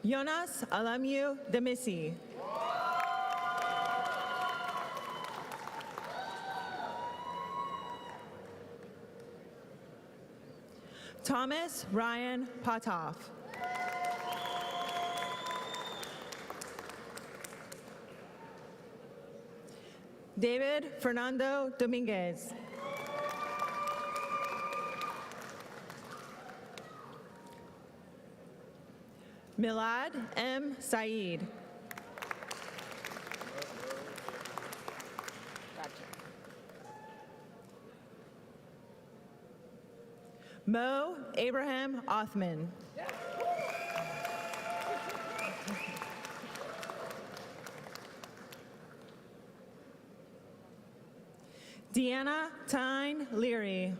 Jonas Alamiu Demisi. Thomas Ryan Potoff. David Fernando Dominguez. Milad M. Saeed. Mo Abraham Othman. Deanna Tyne Leary.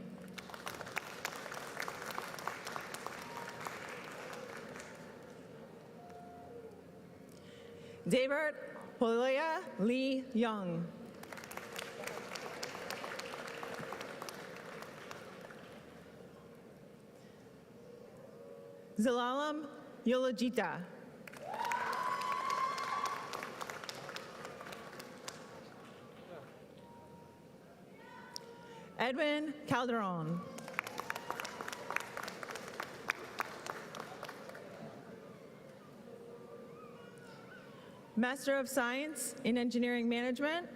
David Holia Lee Young. Zalalam Yolajita. Edwin Calderon. Master of Science in Engineering Management,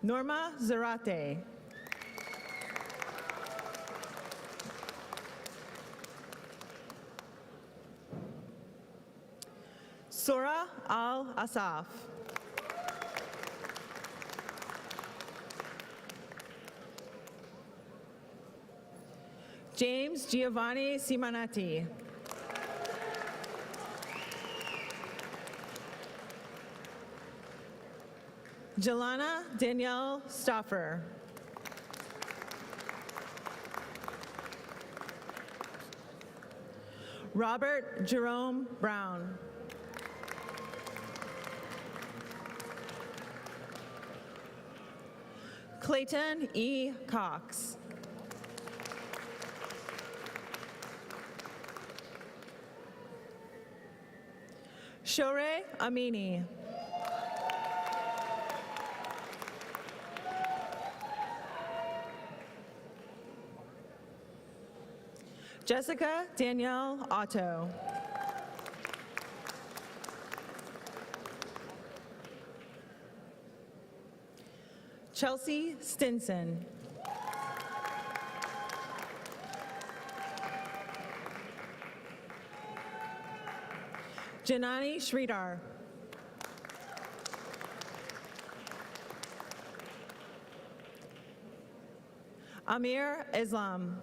Norma Zarate. Sora Al-Asaf. James Giovanni Simonati. Jelana Danielle Stoffer. Robert Jerome Brown. Clayton E. Cox. Shore Amini. Jessica Danielle Otto. Chelsea Stinson. Janani Sridhar. Amir Islam.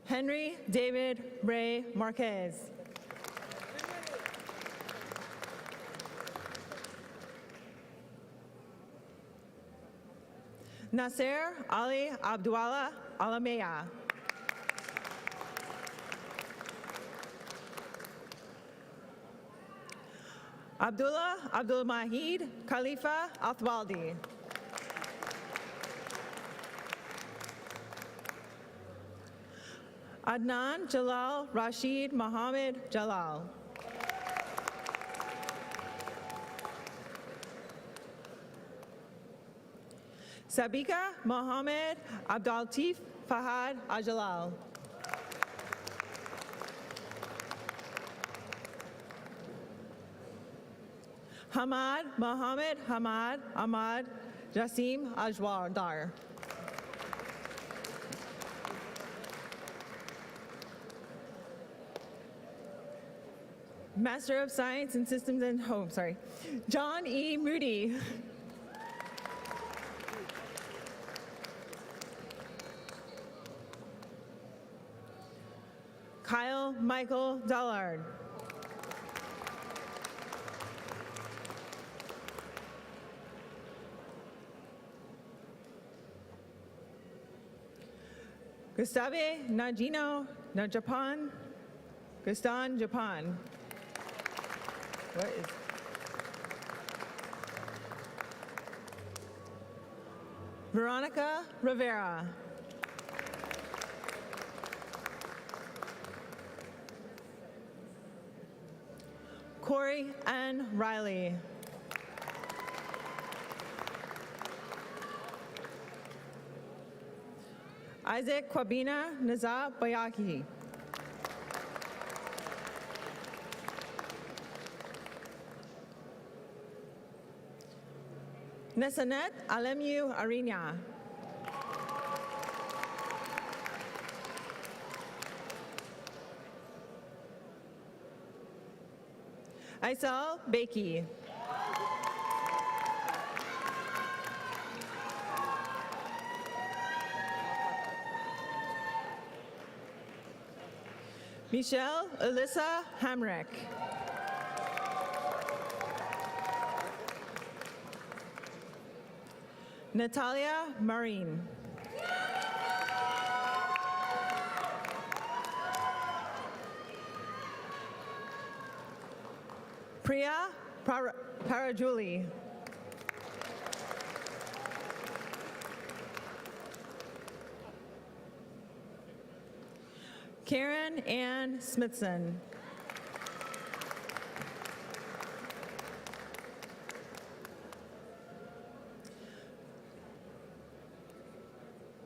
Henry David Ray Marquez. Nasser Ali Abdullah Alameya. Abdullah Abdul Mahid Khalifa Athwaldi. Adnan Jalal Rashid Mohammed Jalal. Sabika Mohammed Abdulatif Fahad Ajalal. Hamad Mohammed Hamad Ahmad Jasim Ajwardar. Master of Science in Systems and John E. Moody. Kyle Michael Dollard. Gustave Najino Najapan. Gustan Japan. What is Veronica Rivera. Corey Ann Riley. Isaac Kwabina Naza Bayaki. Nesanet Alemu Arinya. Aisel Bakey. Michelle Alyssa Hamrick. Natalia Marin. Priya Parajuli. Karen Ann Smithson.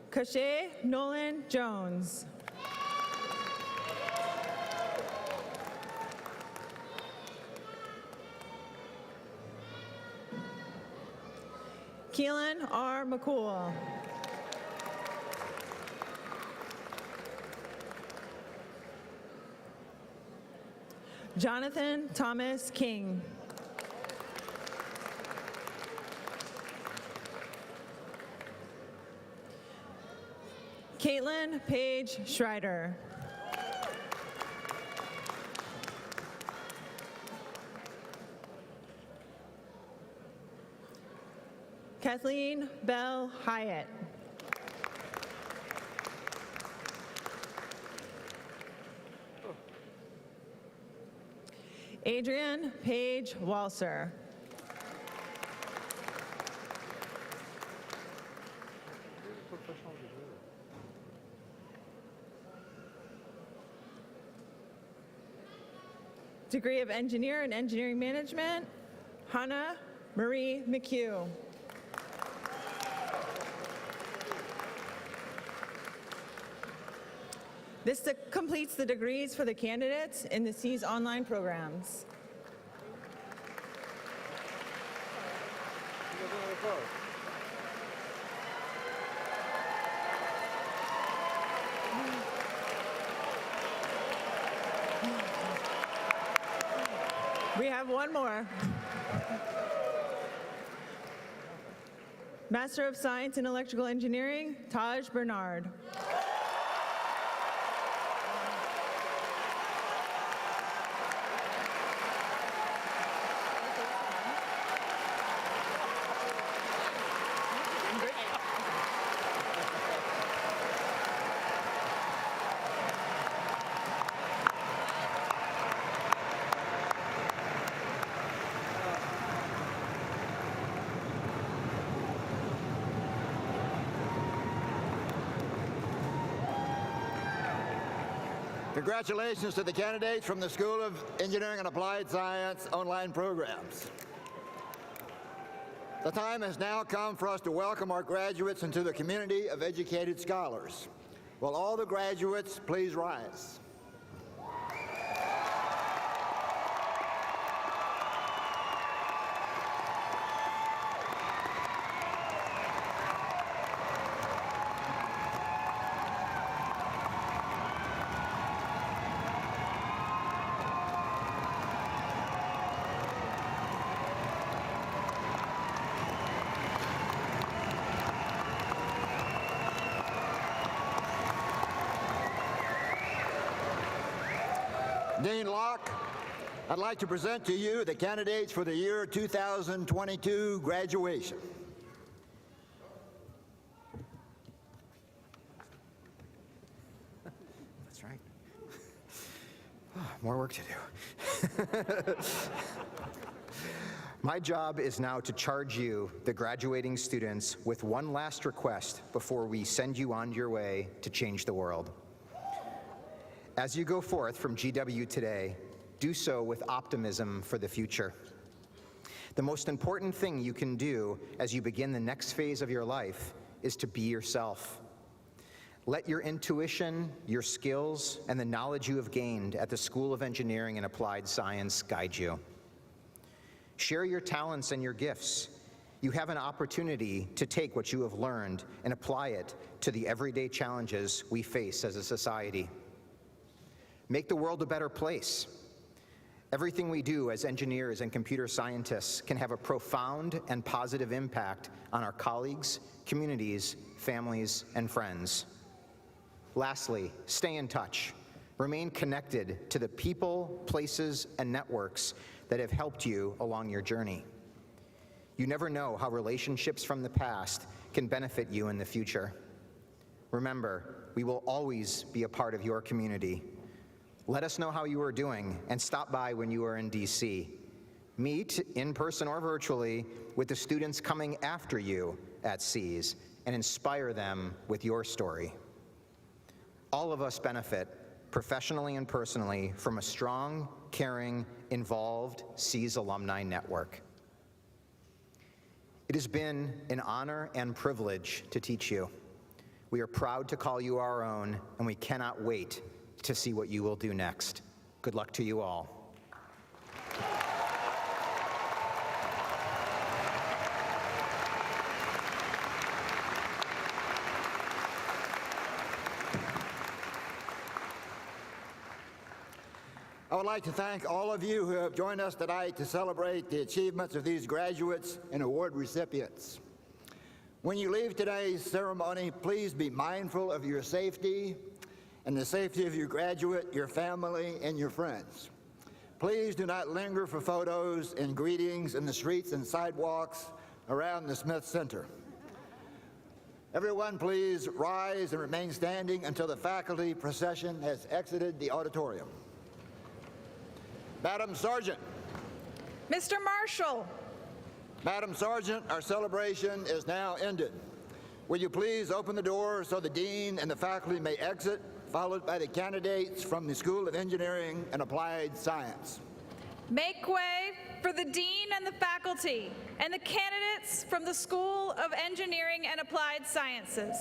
Kashay Nolan Jones. Keelan R. McCool. Jonathan Thomas King. Caitlin Paige Schreider. Kathleen Bell Hyatt. Adrian Paige Walser. Degree of Engineer in Engineering Management, Hannah Marie McHugh. This completes the degrees for the candidates in the SEAS online programs. We have one more. Master of Science in Electrical Engineering, Taj Bernard.
Congratulations to the candidates from the School of Engineering and Applied Science online programs. The time has now come for us to welcome our graduates into the community of educated scholars. Will all the graduates please rise? Dean Locke, I'd like to present to you the candidates for the year 2022 graduation.
That's right. More work to do. My job is now to charge you, the graduating students, with one last request before we send you on your way to change the world. As you go forth from GW today, do so with optimism for the future. The most important thing you can do as you begin the next phase of your life is to be yourself. Let your intuition, your skills, and the knowledge you have gained at the School of Engineering and Applied Science guide you. Share your talents and your gifts. You have an opportunity to take what you have learned and apply it to the everyday challenges we face as a society. Make the world a better place. Everything we do as engineers and computer scientists can have a profound and positive impact on our colleagues, communities, families, and friends. Lastly, stay in touch. Remain connected to the people, places, and networks that have helped you along your journey. You never know how relationships from the past can benefit you in the future. Remember, we will always be a part of your community. Let us know how you are doing and stop by when you are in DC. Meet, in person or virtually, with the students coming after you at SEAS and inspire them with your story. All of us benefit, professionally and personally, from a strong, caring, involved SEAS alumni network. It has been an honor and privilege to teach you. We are proud to call you our own, and we cannot wait to see what you will do next. Good luck to you all.
I would like to thank all of you who have joined us tonight to celebrate the achievements of these graduates and award recipients. When you leave today's ceremony, please be mindful of your safety and the safety of your graduate, your family, and your friends. Please do not linger for photos and greetings in the streets and sidewalks around the Smith Center. Everyone, please rise and remain standing until the faculty procession has exited the auditorium. Madam Sergeant.
Mr. Marshall.
Madam Sergeant, our celebration is now ended. Will you please open the door so the dean and the faculty may exit, followed by the candidates from the School of Engineering and Applied Science.
Make way for the dean and the faculty and the candidates from the School of Engineering and Applied Sciences.